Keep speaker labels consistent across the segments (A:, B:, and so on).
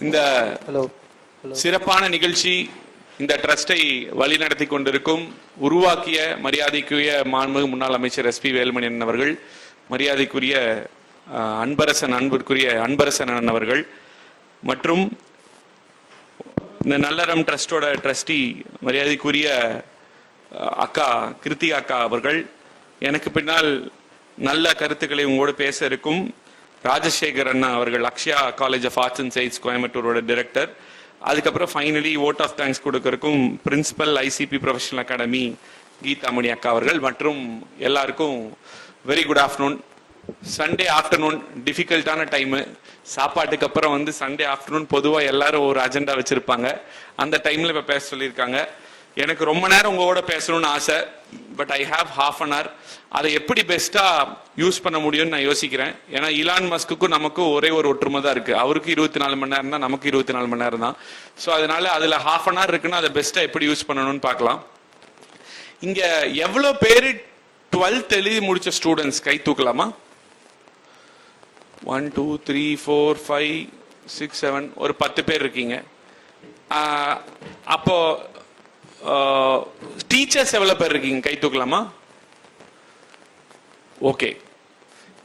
A: இந்த சிறப்பான நிகழ்ச்சி இந்த ட்ரஸ்டை வழிநடத்தி கொண்டிருக்கும் உருவாக்கிய மரியாதைக்குரிய மாண்புமிகு முன்னாள் அமைச்சர் எஸ்பி வேலுமணியன் அவர்கள், மரியாதைக்குரிய அன்பிற்குரிய அன்பரசன் அவர்கள் மற்றும் இந்த நல்லறம் ட்ரஸ்டோட ட்ரஸ்டி மரியாதைக்குரிய அக்கா கிருத்திகா அக்கா அவர்கள், எனக்கு பின்னால் நல்ல கருத்துக்களை உங்களோடு பேச இருக்கும் ராஜசேகர் அண்ணா அவர்கள், Akshaya college of arts and science கோயம்புத்தூரோட டைரக்டர், அதுக்கப்புறம் ஃபைனலி ஓட் ஆஃப் தேங்க்ஸ் கொடுக்கறக்கும் principal ICP professional academy Geethamani அக்கா அவர்கள் மற்றும் எல்லாருக்கும் very good afternoon. Sunday afternoon டிஃபிகல்ட்டான டைமு, சாப்பாட்டுக்கு அப்புறம் சண்டே ஆஃப்டர்நூன் பொதுவாக எல்லாரும் ஒரு அஜெண்டா வச்சிருப்பாங்க, அந்த டைம்ல இப்போ பேச சொல்லியிருக்காங்க. எனக்கு ரொம்ப நேரம் உங்களோட பேசணும்னு ஆசை, but I have half an hour. அதை எப்படி பெஸ்டா யூஸ் பண்ண முடியும்னு நான் யோசிக்கிறேன். ஏன்னா இலான் மஸ்க்குக்கும் நமக்கும் ஒரே ஒரு ஒற்றுமை தான் இருக்கு, அவருக்கு 24 மணி நேரம் தான், நமக்கு 24 மணி நேரம் தான். ஸோ அதனால அதுல ஹாஃப் அன் ஹவர் இருக்குன்னா அதை பெஸ்டா எப்படி யூஸ் பண்ணணும்னு பார்க்கலாம். இங்க எவ்வளவு பேரு 12th எழுதி முடிச்ச ஸ்டூடெண்ட்ஸ் கை தூக்கலாமா? 1 2 3 4 5 6 7 ஒரு 10 பேர் இருக்கீங்க. அப்போ டீச்சர்ஸ் எவ்வளவு பேர் இருக்கீங்க கை தூக்கலாமா? ஓகே.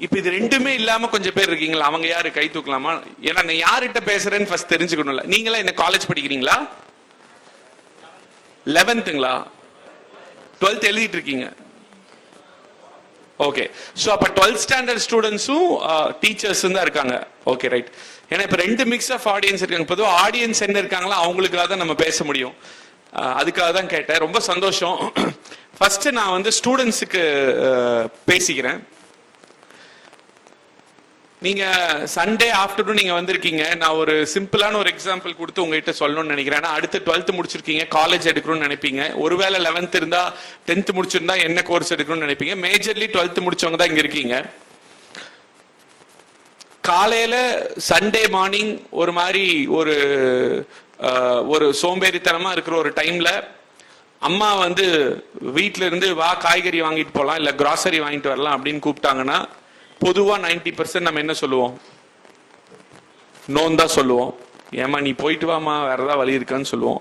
A: இப்ப இது ரெண்டுமே இல்லாம கொஞ்சம் பேர் இருக்கீங்களா? அவங்க யாரு கை தூக்கலாமா? ஏன்னா நான் யார்கிட்ட பேசுறேன்னு ஃபர்ஸ்ட் தெரிஞ்சுக்கணும்ல. நீங்களா என்ன காலேஜ் படிக்கிறீங்களா? 11ங்களா? 12th எழுதிட்டு இருக்கீங்க. ஓகே. சோ அப்ப 12th ஸ்டாண்டர்ட் ஸ்டூடெண்ட்ஸும் டீச்சர்ஸ் தான் இருக்காங்க. Okay right. ஏன்னா இப்ப ரெண்டு மிக்ஸ் ஆஃப் ஆடியன்ஸ் இருக்காங்க. பொதுவாக ஆடியன்ஸ் என்ன இருக்காங்களோ அவங்களுக்காக தான் நம்ம பேச முடியும், அதுக்காக தான் கேட்டேன். ரொம்ப சந்தோஷம். ஃபர்ஸ்ட் நான் ஸ்டூடெண்ட்ஸுக்கு பேசிக்கிறேன். நீங்க சண்டே ஆஃப்டர்நூன் நீங்க வந்திருக்கீங்க. நான் ஒரு சிம்பிளான ஒரு எக்ஸாம்பிள் கொடுத்து உங்ககிட்ட சொல்லணும்னு நினைக்கிறேன். அடுத்து 12th முடிச்சிருக்கீங்க, காலேஜ் எடுக்கணும்னு நினைப்பீங்க. ஒருவேளை 11th இருந்தா 10th முடிச்சிருந்தா என்ன கோர்ஸ் எடுக்கணும்னு நினைப்பீங்க. மேஜர்லி 12th முடிச்சவங்க தான் இங்க இருக்கீங்க. காலையில சண்டே மார்னிங் ஒரு மாதிரி ஒரு சோம்பேறித்தனமா இருக்கிற ஒரு டைம்ல அம்மா வீட்டுல இருந்து வா காய்கறி வாங்கிட்டு போலாம், இல்ல கிராசரி வாங்கிட்டு வரலாம் அப்படின்னு கூப்பிட்டாங்கன்னா பொதுவா 90% நம்ம என்ன சொல்லுவோம்? நோன் தான் சொல்லுவோம். ஏமா நீ போயிட்டு வாமா, வேற ஏதாவது வழி இருக்கான்னு சொல்லுவோம்.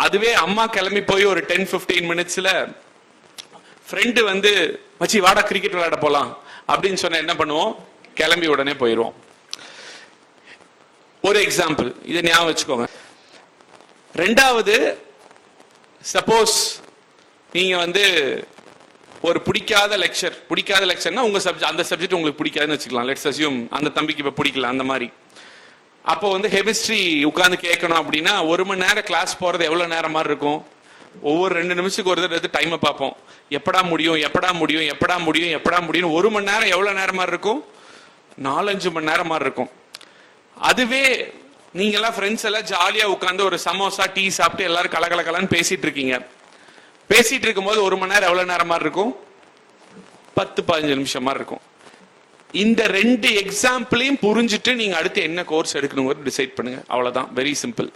A: அதுவே அம்மா கிளம்பி போய் ஒரு 10-15 மினிட்ஸ்ல ஃப்ரெண்டு மச்சி வாடா கிரிக்கெட் விளையாட போலாம் அப்படின்னு சொன்ன என்ன பண்ணுவோம்? கிளம்பி உடனே போயிடுவோம். ஒரு எக்ஸாம்பிள், இதை ஞாபகம் வச்சுக்கோங்க. ரெண்டாவது, சப்போஸ் நீங்க ஒரு பிடிக்காத லெக்சர்னா உங்க சப்ஜெக்ட், அந்த சப்ஜெக்ட் உங்களுக்கு பிடிக்காதுன்னு வச்சுக்கலாம். லெட்ஸ் அஸ்யூம் அந்த தம்பிக்கு இப்ப பிடிக்கல அந்த மாதிரி. அப்போ கெமிஸ்ட்ரி உட்கார்ந்து கேட்கணும் அப்படின்னா 1 மணி நேரம் கிளாஸ் போறது எவ்வளவு நேரம் மாதிரி இருக்கும்? ஒவ்வொரு 2 நிமிஷத்துக்கு ஒரு தடவை டைமை பார்ப்போம். எப்படா முடியும் 1 மணி நேரம் எவ்வளவு நேரம் மாதிரி இருக்கும்? 4-5 மணி நேரம் மாதிரி இருக்கும். அதுவே நீங்க எல்லாம் ஃப்ரெண்ட்ஸ் எல்லாம் ஜாலியா உட்காந்து ஒரு சமோசா டீ சாப்பிட்டு எல்லாரும் கலகலன்னு பேசிட்டு இருக்கீங்க. பேசிட்டு இருக்கும்போது 1 மணி நேரம் எவ்வளவு நேரம் மாதிரி இருக்கும்? 10-15 நிமிஷம் மாதிரி இருக்கும். இந்த 2 எக்ஸாம்பிளையும் புரிஞ்சுட்டு நீங்க அடுத்து என்ன கோர்ஸ் எடுக்கணும் டிசைட் பண்ணுங்க. அவ்வளவுதான், வெரி சிம்பிள்.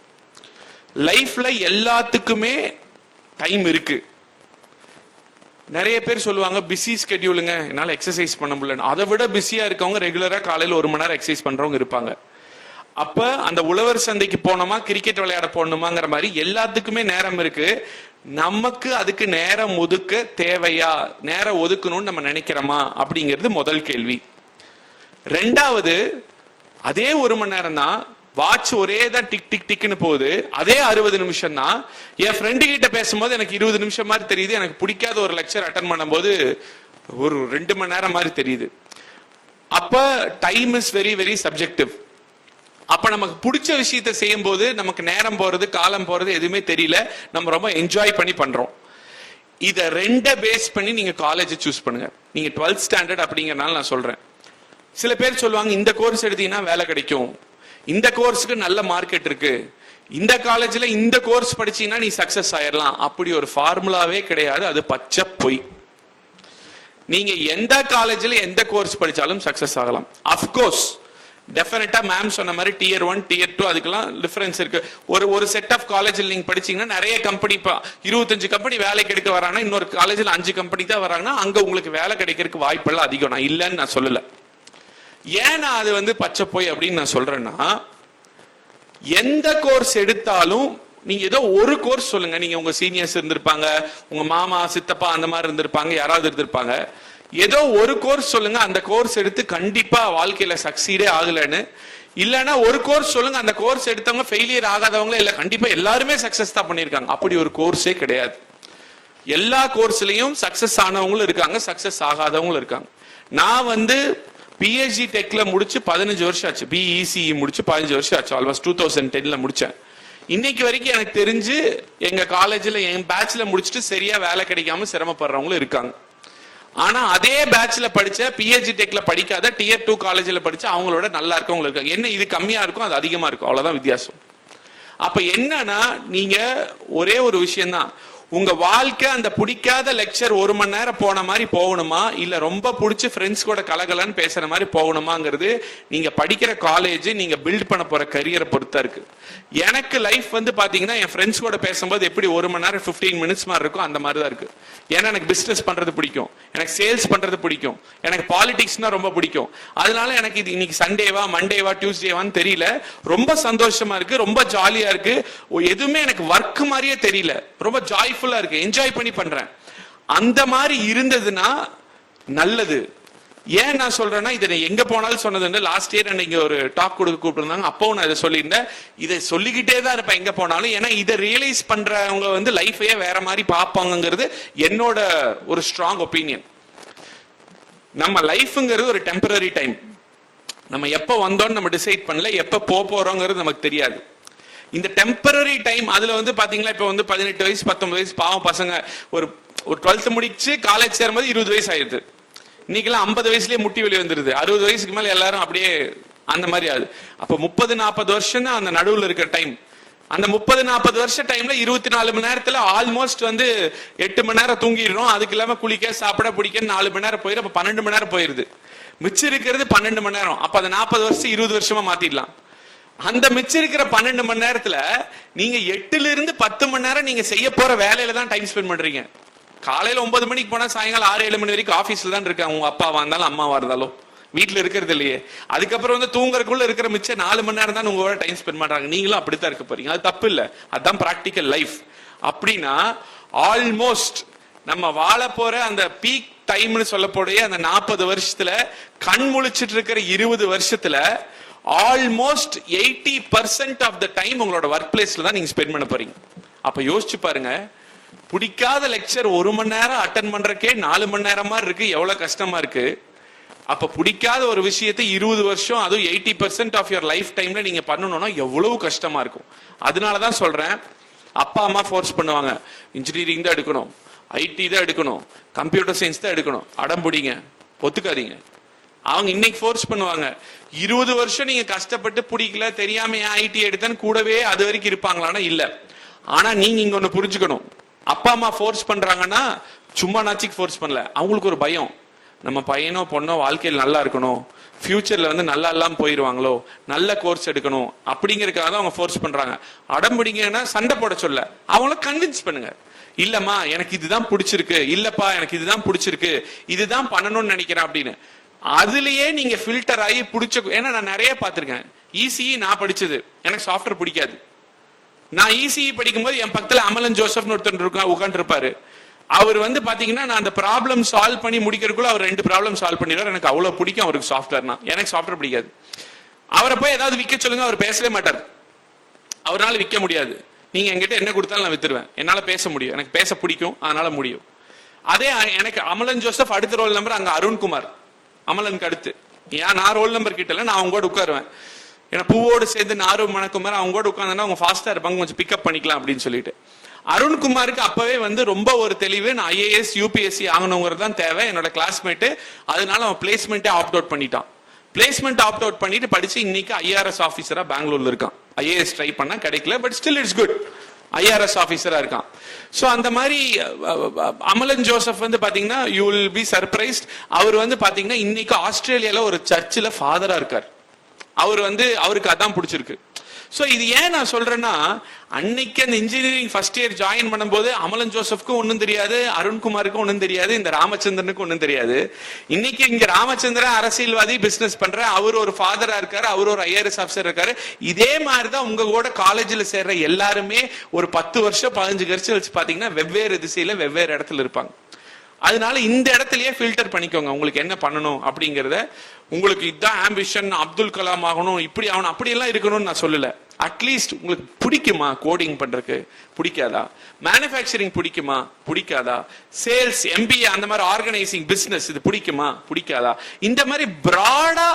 A: லைஃப்ல எல்லாத்துக்குமே டைம் இருக்கு. நிறைய பேர் சொல்லுவாங்க பிஸி ஸ்கெடியூலுங்க, என்னால எக்ஸசைஸ் பண்ண முடியல. அதை விட பிஸியா இருக்கவங்க ரெகுலரா காலையில் 1 மணி நேரம் எக்ஸசைஸ் பண்றவங்க இருப்பாங்க. அப்ப அந்த உழவர் சந்தைக்கு போனோமா, கிரிக்கெட் விளையாட போனோமாங்கிற மாதிரி எல்லாத்துக்குமே நேரம் இருக்கு. நமக்கு அதுக்கு நேரம் ஒதுக்க தேவையா, நேரம் ஒதுக்கணும்னு நம்ம நினைக்கிறோமா அப்படிங்கிறது முதல் கேள்வி. ரெண்டாவது, அதே 1 மணி நேரம் தான், வாட்ச் ஒரே தான் டிக் டிக் டிக்னு போகுது. அதே 60 நிமிஷம் தான். என் ஃப்ரெண்டு கிட்ட பேசும்போது எனக்கு 20 நிமிஷம் மாதிரி தெரியுது. எனக்கு பிடிக்காத ஒரு லெக்சர் அட்டன் பண்ணும்போது ஒரு 2 மணி நேரம் மாதிரி தெரியுது. அப்ப time is very very subjective. அப்ப நமக்கு பிடிச்ச விஷயத்தை செய்யும் போது நமக்கு நேரம் போறது காலம் போறது எதுவுமே தெரியல, நம்ம ரொம்ப என்ஜாய் பண்ணி பண்றோம். இத 2 பேஸ் பண்ணி நீங்க காலேஜ் சூஸ் பண்ணுங்க. நீங்க 12th ஸ்டாண்டர்ட் அப்படிங்கறனால நான் சொல்றேன். சில பேர் சொல்லுவாங்க இந்த கோர்ஸ் எடுத்தீங்கன்னா வேலை கிடைக்கும், இந்த கோர்ஸுக்கு நல்ல மார்க்கெட் இருக்கு, இந்த காலேஜ்ல இந்த கோர்ஸ் படிச்சீங்கன்னா நீ சக்சஸ் ஆயிடலாம். அப்படி ஒரு ஃபார்முலாவே கிடையாது, அது பச்சை பொய். நீங்க எந்த காலேஜ்ல எந்த கோர்ஸ் படிச்சாலும் சக்சஸ் ஆகலாம். அஃப்கோர்ஸ் டெஃபினட்டா மேம் சொன்ன மாதிரி டியர் 1 டியர் 2 அதுக்கெல்லாம் டிஃபரன்ஸ் இருக்கு. ஒரு செட் ஆஃப் காலேஜில் நீங்க படிச்சீங்கன்னா நிறைய கம்பெனி, 25 கம்பெனி வேலைக்கு எடுக்க வராங்கன்னா இன்னொரு காலேஜில் 5 கம்பெனி தான் வராங்கன்னா அங்க உங்களுக்கு வேலை கிடைக்கிறதுக்கு வாய்ப்பெல்லாம் அதிகம். நான் இல்லைன்னு நான் சொல்லல. ஏன் நான் அது பச்சை போய் அப்படின்னு நான் சொல்றேன்னா, எந்த கோர்ஸ் எடுத்தாலும் நீங்க ஏதோ ஒரு கோர்ஸ் சொல்லுங்க. நீங்க உங்க சீனியர்ஸ் இருந்திருப்பாங்க, உங்க மாமா சித்தப்பா அந்த மாதிரி இருந்திருப்பாங்க, யாராவது இருந்திருப்பாங்க. ஏதோ ஒரு கோர்ஸ் சொல்லுங்க, அந்த கோர்ஸ் எடுத்து கண்டிப்பா வாழ்க்கையில சக்சீடே ஆகலன்னு. இல்லைன்னா ஒரு கோர்ஸ் சொல்லுங்க, அந்த கோர்ஸ் எடுத்தவங்க ஃபெயிலியர் ஆகாதவங்களே இல்ல, கண்டிப்பா எல்லாருமே சக்சஸ் தான் பண்ணியிருக்காங்க. அப்படி ஒரு கோர்ஸே கிடையாது. எல்லா கோர்ஸ்லயும் சக்சஸ் ஆனவங்களும் இருக்காங்க, சக்சஸ் ஆகாதவங்களும் இருக்காங்க. நான் வந்து பிஹெச்டி டெக்ல முடிச்சு 15 வருஷம் ஆச்சு. பிஇசி முடிச்சு 15 வருஷம் ஆச்சு. ஆல்மோஸ்ட் 2010ல முடிச்சேன். இன்னைக்கு வரைக்கும் எனக்கு தெரிஞ்சு எங்க காலேஜ்ல என் பேட்ச்ல முடிச்சுட்டு சரியா வேலை கிடைக்காம சிரமப்படுறவங்களும் இருக்காங்க. ஆனா அதே பேட்ச்ல படிச்ச பிஹெச்டி டெக்ல படிக்காத டியர் 2 காலேஜ்ல படிச்ச அவங்களோட நல்லா இருக்கவங்க இருக்காங்க. என்ன இது கம்மியா இருக்கும், அது அதிகமா இருக்கும், அவ்வளவுதான் வித்தியாசம். அப்ப என்னன்னா நீங்க ஒரே ஒரு விஷயம் தான், உங்க வாழ்க்கை அந்த பிடிக்காத லெக்சர் 1 மணி நேரம் போன மாதிரி போகணுமா, இல்ல ரொம்ப பிடிச்சி ஃப்ரெண்ட்ஸ் கூட கலகலன்னு பேசுற மாதிரி போகணுமாங்கிறது நீங்க படிக்கிற காலேஜ், நீங்க பில்ட் பண்ண போற கரியரை பொறுத்தா இருக்கு. எனக்கு லைஃப் வந்து பாத்தீங்கன்னா என் ஃப்ரெண்ட்ஸ் கூட பேசும்போது எப்படி 1 மணி நேரம் 15 மினிட்ஸ் மாதிரி இருக்கும், அந்த மாதிரி தான் இருக்கு. ஏன்னா எனக்கு பிசினஸ் பண்றது பிடிக்கும், எனக்கு சேல்ஸ் பண்றது பிடிக்கும், எனக்கு பாலிடிக்ஸ்னா ரொம்ப பிடிக்கும். அதனால எனக்கு இது இன்னைக்கு சண்டேவா மண்டேவா டியூஸ்டேவான்னு தெரியல, ரொம்ப சந்தோஷமா இருக்கு, ரொம்ப ஜாலியா இருக்கு. எதுவுமே எனக்கு ஒர்க் மாதிரியே தெரியல, ரொம்ப ஜாய்ஃபுல்லா இருக்கு, என்ஜாய் பண்ணி பண்றேன். அந்த மாதிரி இருந்ததுன்னா நல்லது. ஏன் நான் சொல்றேன்னா, இதை எங்க போனாலும் சொன்னது. லாஸ்ட் இயர் அன்னைக்கு ஒரு டாக் கொடுக்க கூப்பிட்டுருந்தாங்க, அப்பவும் நான் இதை சொல்லியிருந்தேன். இதை சொல்லிக்கிட்டே தான் இருப்பேன் எங்க போனாலும். ஏன்னா இதை ரியலைஸ் பண்றவங்க வந்து லைஃபையே வேற மாதிரி பார்ப்பாங்கிறது என்னோட ஒரு ஸ்ட்ராங் ஒப்பீனியன். நம்ம லைஃப்ங்கிறது ஒரு டெம்பரரி டைம். நம்ம எப்ப வந்தோம்னு நம்ம டிசைட் பண்ணல, எப்ப போறோங்கிறது நமக்கு தெரியாது. இந்த டெம்பரரி டைம் அதுல வந்து பாத்தீங்களா, இப்ப வந்து 18 வயசு 19 வயசு பாவம் பசங்க ஒரு 12th முடிச்சு காலேஜ் சேரும்போது 20 வயசு ஆயிடுது. இன்னைக்கெல்லாம் 50 வயசுலயே முட்டி வெளியே வந்துருது. 60 வயசுக்கு மேல எல்லாரும் அப்படியே அந்த மாதிரி ஆகுது. அப்ப 30-40 வருஷம் தான் அந்த நடுவுல இருக்கிற டைம். அந்த 30-40 வருஷம் டைம்ல 24 மணி நேரத்துல ஆல்மோஸ்ட் வந்து 8 மணி நேரம் தூங்கிடுறோம். அதுக்கு இல்லாம குளிக்க சாப்பிட பிடிக்க 4 மணி நேரம் போயிடும். அப்ப 12 மணி நேரம் போயிருது. மிச்சம் இருக்கிறது 12 மணி நேரம். அப்ப அந்த 40 வருஷம் 20 வருஷமா மாத்திடலாம். அந்த மிச்சம் இருக்கிற 12 மணி நேரத்துல நீங்க 8ல இருந்து 10 மணி நேரம் நீங்க செய்ய போற வேலையில தான் டைம் ஸ்பெண்ட் பண்றீங்க. காலையில 9 மணிக்கு போனா சாயங்காலம் 6-7 மணி வரைக்கும் ஆபீஸ்ல தான் இருக்காங்க. உங்க அப்பாவா இருந்தாலும் அம்மாவா இருந்தாலும் வீட்டுல இருக்கிறது இல்லையே. அதுக்கப்புறம் வந்து தூங்குறதுக்குள்ள இருக்கிற மிச்சம் 4 மணி நேரம் தான் உங்களோட டைம் ஸ்பெண்ட் பண்றாங்க. நீங்களும் அப்படித்தான் இருக்க போறீங்க. அது தப்பு இல்ல, அதுதான் பிராக்டிக்கல் லைஃப். அப்படின்னா ஆல்மோஸ்ட் நம்ம வாழ போற அந்த பீக் டைம்னு சொல்லக்கூடிய அந்த 40 வருஷத்துல கண் முழிச்சிட்டு இருக்கிற 20 வருஷத்துல ஆல்மோஸ்ட் 80% ஆஃப் த டைம் உங்களோட ஒர்க் பிளேஸ்ல தான் நீங்க ஸ்பெண்ட் பண்ண போறீங்க. அப்ப யோசிச்சு பாருங்க, பிடிக்காத லெக்சர் 1 மணி நேரம் அட்டன் பண்றக்கே 4 மணி நேரமா இருக்கு, எவ்வளவு கஷ்டமா இருக்கு. அப்ப பிடிக்காத ஒரு விஷயத்தை 20 வருஷம், அதுவும் 80% ஆஃப் யுவர் லைஃப் டைம்ல நீங்க பண்ணணும்னா எவ்வளவு கஷ்டமா இருக்கும். அதனாலதான் சொல்றேன், அப்பா அம்மா ஃபோர்ஸ் பண்ணுவாங்க, இன்ஜினியரிங் தான் எடுக்கணும், ஐடி தான் எடுக்கணும், கம்ப்யூட்டர் சயின்ஸ் தான் எடுக்கணும், அடம்பிடிங்க, ஒத்துக்காதீங்க. அவங்க இன்னைக்கு ஃபோர்ஸ் பண்ணுவாங்க. 20 வருஷம் நீங்க கஷ்டப்பட்டு பிடிக்கல தெரியாம ஐடி எடுத்தேன்னு கூடவே அது வரைக்கும் இருப்பாங்களான்னா இல்ல. ஆனா நீங்க இங்க ஒண்ணு புரிஞ்சுக்கணும், அப்பா அம்மா ஃபோர்ஸ் பண்றாங்கன்னா சும்மா நாச்சிக்கு ஃபோர்ஸ் பண்ணல. அவங்களுக்கு ஒரு பயம், நம்ம பையனோ பொண்ணோ வாழ்க்கையில் நல்லா இருக்கணும், ஃபியூச்சர்ல வந்து நல்லா இல்லாம போயிருவாங்களோ, நல்ல கோர்ஸ் எடுக்கணும் அப்படிங்கறதுக்காக தான் அவங்க ஃபோர்ஸ் பண்றாங்க. அடம்பிடிங்கன்னா சண்டை போட சொல்ல, அவங்கள கன்வின்ஸ் பண்ணுங்க. இல்லம்மா எனக்கு இதுதான் பிடிச்சிருக்கு, இல்லப்பா எனக்கு இதுதான் பிடிச்சிருக்கு, இதுதான் பண்ணணும்னு நினைக்கிறேன் அப்படின்னு. அதுலயே நீங்க ஃபில்டர் ஆகி பிடிச்ச. ஏன்னா நான் நிறைய பார்த்திருக்கேன். இசிஇ நான் படிச்சது, எனக்கு சாஃப்ட்வேர் பிடிக்காது. நான் இசிஇ படிக்கும்போது என் பக்கத்துல அமலன் ஜோசப்னு ஒருத்தர் உட்காந்து இருப்பாரு. அவர் வந்து பாத்தீங்கன்னா நான் அந்த ப்ராப்ளம் சால்வ் பண்ணி முடிக்கிறதுக்குள்ள அவர் 2 ப்ராப்ளம் சால்வ் பண்ணிடுவார். எனக்கு அவ்வளவு பிடிக்கும் அவருக்கு சாஃப்ட்வேர்னா. எனக்கு சாஃப்ட்வேர் பிடிக்காது. அவரை போய் ஏதாவது விற்க சொல்லுங்க, அவர் பேசவே மாட்டார். அவரால் விற்க முடியாது. நீங்க என்கிட்ட என்ன கொடுத்தாலும் நான் வித்துருவேன். என்னால பேச முடியும், எனக்கு பேச பிடிக்கும், அதனால முடியும். அதே எனக்கு அமலன் ஜோசப் அடுத்த ரோல் நம்பர் அங்க அருண்குமார், அமலனுக்கு அடுத்து. ஏன் நான் ரோல் நம்பர் கிட்டல, நான் அவங்க கூட உட்காருவேன். ஏன்னா பூவோடு சேர்ந்து நாரும் மணக்குமார் அவங்க கூட உட்கார்ந்தா அவங்க ஃபாஸ்டா இருப்பாங்க, கொஞ்சம் பிக்கப் பண்ணிக்கலாம் அப்படின்னு சொல்லிட்டு. அருண்குமாருக்கு அப்பவே வந்து ரொம்ப ஒரு தெளிவு, நான் ஐஏஎஸ் யூபிஎஸ்சி ஆகணுங்கிறது தான் தேவை, என்னோட கிளாஸ்மேட்டு. அதனால அவன் பிளேஸ்மெண்ட்டே ஆப்ட் அவுட் பண்ணிட்டான். பிளேஸ்மெண்ட் ஆப்ட் அவுட் பண்ணிட்டு படிச்சு இன்னைக்கு ஐஆர்எஸ் ஆஃபீஸரா பெங்களூர்ல இருக்கான். ஐஏஎஸ் ட்ரை பண்ணா கிடைக்கல, but still it's good, IRS ஆஃபீஸரா இருக்கான். சோ அந்த மாதிரி அமலன் ஜோசப் வந்து பாத்தீங்கன்னா யூ வில் பி சர்ப்ரைஸ்ட். அவர் வந்து பாத்தீங்கன்னா இன்னைக்கு ஆஸ்திரேலியால ஒரு சர்ச்சில் ஃபாதரா இருக்கார். அவர் வந்து அவருக்கு அதான் பிடிச்சிருக்கு. ஸோ இது ஏன் நான் சொல்றேன்னா, அன்னைக்கு அந்த இன்ஜினியரிங் ஃபர்ஸ்ட் இயர் ஜாயின் பண்ணும்போது அமலன் ஜோசப்க்கும் ஒன்றும் தெரியாது, அருண்குமாருக்கும் ஒன்றும் தெரியாது, இந்த ராமச்சந்திரனுக்கும் ஒன்றும் தெரியாது. இன்னைக்கு இங்க ராமச்சந்திரன் அரசியல்வாதி, பிசினஸ் பண்ற, அவர் ஒரு ஃபாதரா இருக்காரு, அவர் ஒரு IRS ஆஃபீஸர் இருக்காரு. இதே மாதிரிதான் உங்க கூட காலேஜில் சேர்ற எல்லாருமே ஒரு 10 வருஷம் 15 வருஷம் வச்சு பாத்தீங்கன்னா வெவ்வேறு திசையில வெவ்வேறு இடத்துல இருப்பாங்க. அதனால இந்த இடத்துலயே ஃபில்டர் பண்ணிக்கோங்க உங்களுக்கு என்ன பண்ணணும் அப்படிங்கறத. உங்களுக்கு இதுதான் ஆம்பிஷன், அப்துல் கலாம் ஆகணும், இப்படி ஆகணும், அப்படி எல்லாம் இருக்கணும்னு நான் சொல்லல. அட்லீஸ்ட் உங்களுக்கு பிடிக்குமா கோடிங் பண்றதுக்கு? பிடிக்காதா? மேனுஃபேக்சரிங் பிடிக்குமா? பிடிக்காதா? சேல்ஸ், MBA அந்த மாதிரி ஆர்கனைசிங், பிசினஸ் இது பிடிக்குமா? பிடிக்காதா? இந்த மாதிரி பிராடா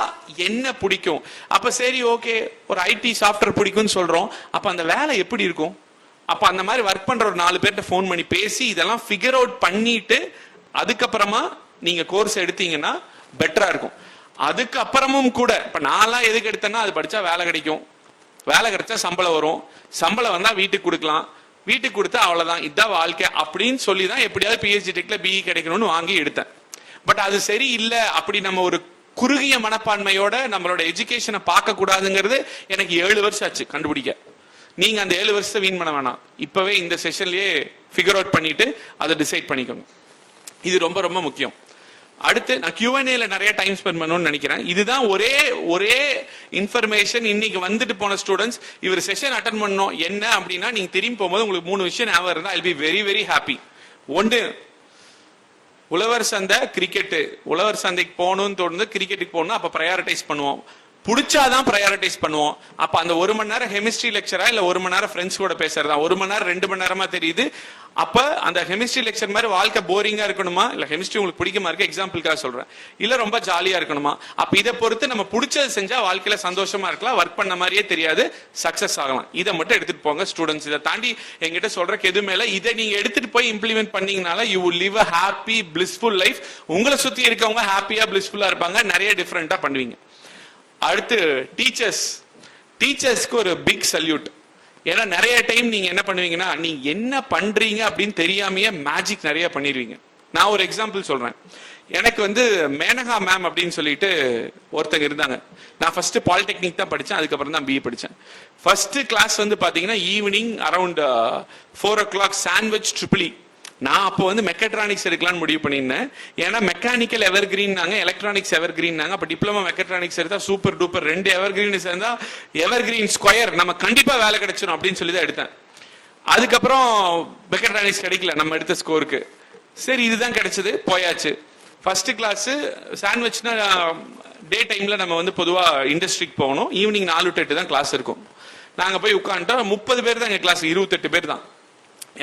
A: என்ன பிடிக்கும்? அப்ப சரி, ஓகே, ஒரு IT சாஃப்ட்வேர் பிடிக்கும்னு சொல்றோம். அப்ப அந்த வேலை எப்படி இருக்கும்? அப்ப அந்த மாதிரி ஒர்க் பண்ற ஒரு 4 பேர்ட்ட ஃபோன் பண்ணி பேசி இதெல்லாம் ஃபிகர் அவுட் பண்ணிட்டு அதுக்கப்புறமா நீங்க கோர்ஸ் எடுத்தீங்கன்னா பெட்டரா இருக்கும். அதுக்கப்புறமும் கூட இப்ப நான்லாம் எதுக்கு எடுத்தேன்னா, அது படிச்சா வேலை கிடைக்கும், வேலை கிடைச்சா சம்பளம் வரும், சம்பளம் வந்தா வீட்டுக்கு கொடுக்கலாம், வீட்டுக்கு கொடுத்தா அவ்வளவுதான், இதுதான் வாழ்க்கை அப்படின்னு சொல்லி தான் எப்படியாவது PhD டெக்ல BE கிடைக்கணும்னு வாங்கி எடுத்தேன். பட் அது சரி இல்லை. அப்படி நம்ம ஒரு குறுகிய மனப்பான்மையோட நம்மளோட எஜுகேஷனை பார்க்க கூடாதுங்கிறது எனக்கு 7 வருஷம் ஆச்சு கண்டுபிடிக்க. நீங்க அந்த 7 வருஷத்தை வீண் பண்ண வேணாம். இப்பவே இந்த செஷன்லயே ஃபிகர் அவுட் பண்ணிட்டு அதை டிசைட் பண்ணிக்கோங்க. இது ரொம்ப ரொம்ப முக்கியம். அடுத்து நான் Q&Aல நிறைய டைம் ஸ்பெண்ட் பண்ணணும்னு நினைக்கிறேன். இதுதான் ஒரே இன்ஃபர்மேஷன். இன்னைக்கு வந்துட்டு போன ஸ்டூடெண்ட்ஸ் இவர் செஷன் அட்டன் பண்ணோம் என்ன அப்படின்னா, நீங்க திரும்பி போகும்போது உங்களுக்கு 3 விஷயம் ஞாபகம் இருந்தா I'll be very very happy. ஒன்று, உழவர் சந்தை, கிரிக்கெட். உழவர் சந்தைக்கு போகணும்னு தோணுது, கிரிக்கெட்டுக்கு போகணும், அப்ப ப்ரையாரிட்டைஸ் பண்ணுவோம். பிடிச்சாதான் ப்ரையாரிட்டைஸ் பண்ணுவோம். அப்ப அந்த 1 மணி நேரம் கெமிஸ்ட்ரி லெக்சரா இல்ல 1 மணி நேரம் ஃப்ரெண்ட்ஸ் கூட பேசுறதா, 1 மணி நேரம் 2 மணி நேரமா தெரியுது. அப்ப அந்த கெமிஸ்ட்ரி லெக்சர் மாதிரி வாழ்க்கை போரிங்கா இருக்கணுமா, இல்ல கெமிஸ்ட்ரி உங்களுக்கு பிடிக்குமா இருக்கு, எக்ஸாம்பிளுக்காக சொல்றேன், இல்ல ரொம்ப ஜாலியா இருக்கணுமா? அப்ப இதை பொறுத்து நம்ம பிடிச்சது செஞ்சா வாழ்க்கையில சந்தோஷமா இருக்கலாம், ஒர்க் பண்ண மாதிரியே தெரியாது, சக்சஸ் ஆகலாம். இதை மட்டும் எடுத்துட்டு போங்க ஸ்டூடெண்ட்ஸ். இதை தாண்டி எங்கிட்ட சொல்றதுக்கு எதுவுமே இல்லை. இதை நீங்க எடுத்துட்டு போய் இம்ப்ளிமெண்ட் பண்ணீங்கனால you will live a happy blissful life. உங்களை சுத்தி இருக்கவங்க ஹாப்பியா பிளிஸ்ஃபுல்லா இருப்பாங்க, நிறைய டிஃபரெண்டா பண்ணுவீங்க. அடுத்து டீச்சர்ஸ்க்கு ஒரு பிக் சல்யூட். ஏன்னா நிறைய டைம் நீங்க என்ன பண்ணுவீங்கன்னா, நீங்க என்ன பண்றீங்க அப்படின்னு தெரியாமையே மேஜிக் நிறைய பண்ணிடுவீங்க. நான் ஒரு எக்ஸாம்பிள் சொல்றேன். எனக்கு வந்து மேனகா மேம் அப்படின்னு சொல்லிட்டு ஒருத்தங்க இருந்தாங்க. நான் ஃபர்ஸ்ட் பாலிடெக்னிக் தான் படித்தேன், அதுக்கப்புறம் தான் BE படித்தேன். ஃபர்ஸ்ட் கிளாஸ் வந்து பாத்தீங்கன்னா evening around 4 o'clock sandwich triple. நான் அப்போ வந்து மெக்கட்ரானிக்ஸ் எடுக்கலாம்னு முடிவு பண்ணியிருந்தேன். ஏன்னா மெக்கானிக்கல் எவர்கிரீன் நாங்க, எலக்ட்ரானிக்ஸ் எவர்கிரீன் நாங்க. அப்ப டிப்ளமோ மெக்கட்ரானிக்ஸ் எடுத்தா சூப்பர் டூப்பர், 2 எவர்கிரீன் சேர்ந்தா எவர்கிரீன் ஸ்கொயர், நம்ம கண்டிப்பா வேலை கிடைச்சிடும் அப்படின்னு சொல்லி தான் எடுத்தேன். அதுக்கப்புறம் மெக்கட்ரானிக்ஸ் கிடைக்கல நம்ம எடுத்த ஸ்கோருக்கு. சரி, இதுதான் கிடைச்சது, போயாச்சு. ஃபர்ஸ்ட் கிளாஸ் சாண்ட்விச்னா டே டைம்ல நம்ம வந்து பொதுவா இண்டஸ்ட்ரிக்கு போகணும். ஈவினிங் 4 to 8 தான் கிளாஸ் இருக்கும். நாங்க போய் உட்காந்துட்டோம். 30 பேர் தான் எங்க கிளாஸ், 28 பேர் தான்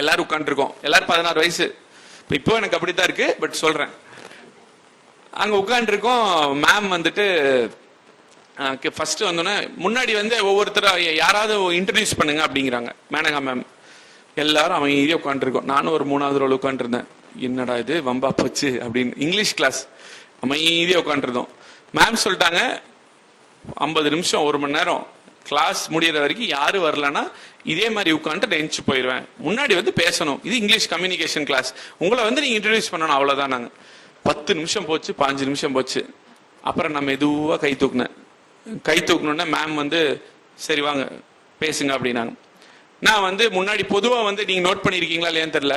A: எல்லாரும் உட்காந்துருக்கோம். எல்லாரும் 16 வயசு. இப்போ எனக்கு அப்படித்தான் இருக்கு, பட் சொல்றேன். அங்க உட்காந்துருக்கோம். மேம் வந்துட்டு ஃபர்ஸ்ட் வந்தோன்னே முன்னாடி வந்து ஒவ்வொருத்தர யாராவது இன்ட்ரடியூஸ் பண்ணுங்க அப்படிங்கிறாங்க. மேனகா மேம். எல்லாரும் அமைதியா உட்காந்துருக்கோம். நானும் ஒரு 3வது ரோல உட்காந்துருந்தேன். என்னடா இது வம்பா போச்சு அப்படின்னு. இங்கிலீஷ் கிளாஸ், அமைதியா உட்காந்துருந்தோம். மேம் சொல்லிட்டாங்க 50 நிமிஷம் 1 மணி நேரம் கிளாஸ் முடியற வரைக்கும் யாரு வரலன்னா இதே மாதிரி உட்காந்துட்டு எஞ்சி போயிடுவேன். முன்னாடி வந்து பேசணும், இது இங்கிலீஷ் கம்யூனிகேஷன் கிளாஸ், உங்களை வந்து நீங்க இன்ட்ரடியூஸ் பண்ணணும், அவ்வளவுதான். நாங்க 10 நிமிஷம் போச்சு, 15 நிமிஷம் போச்சு. அப்புறம் நம்ம மெதுவா கை தூக்கணும்னா மேம் வந்து சரி வாங்க பேசுங்க அப்படின்னாங்க. நான் வந்து முன்னாடி பொதுவா வந்து நீங்க நோட் பண்ணிருக்கீங்களா இல்லையான்னு தெரியல,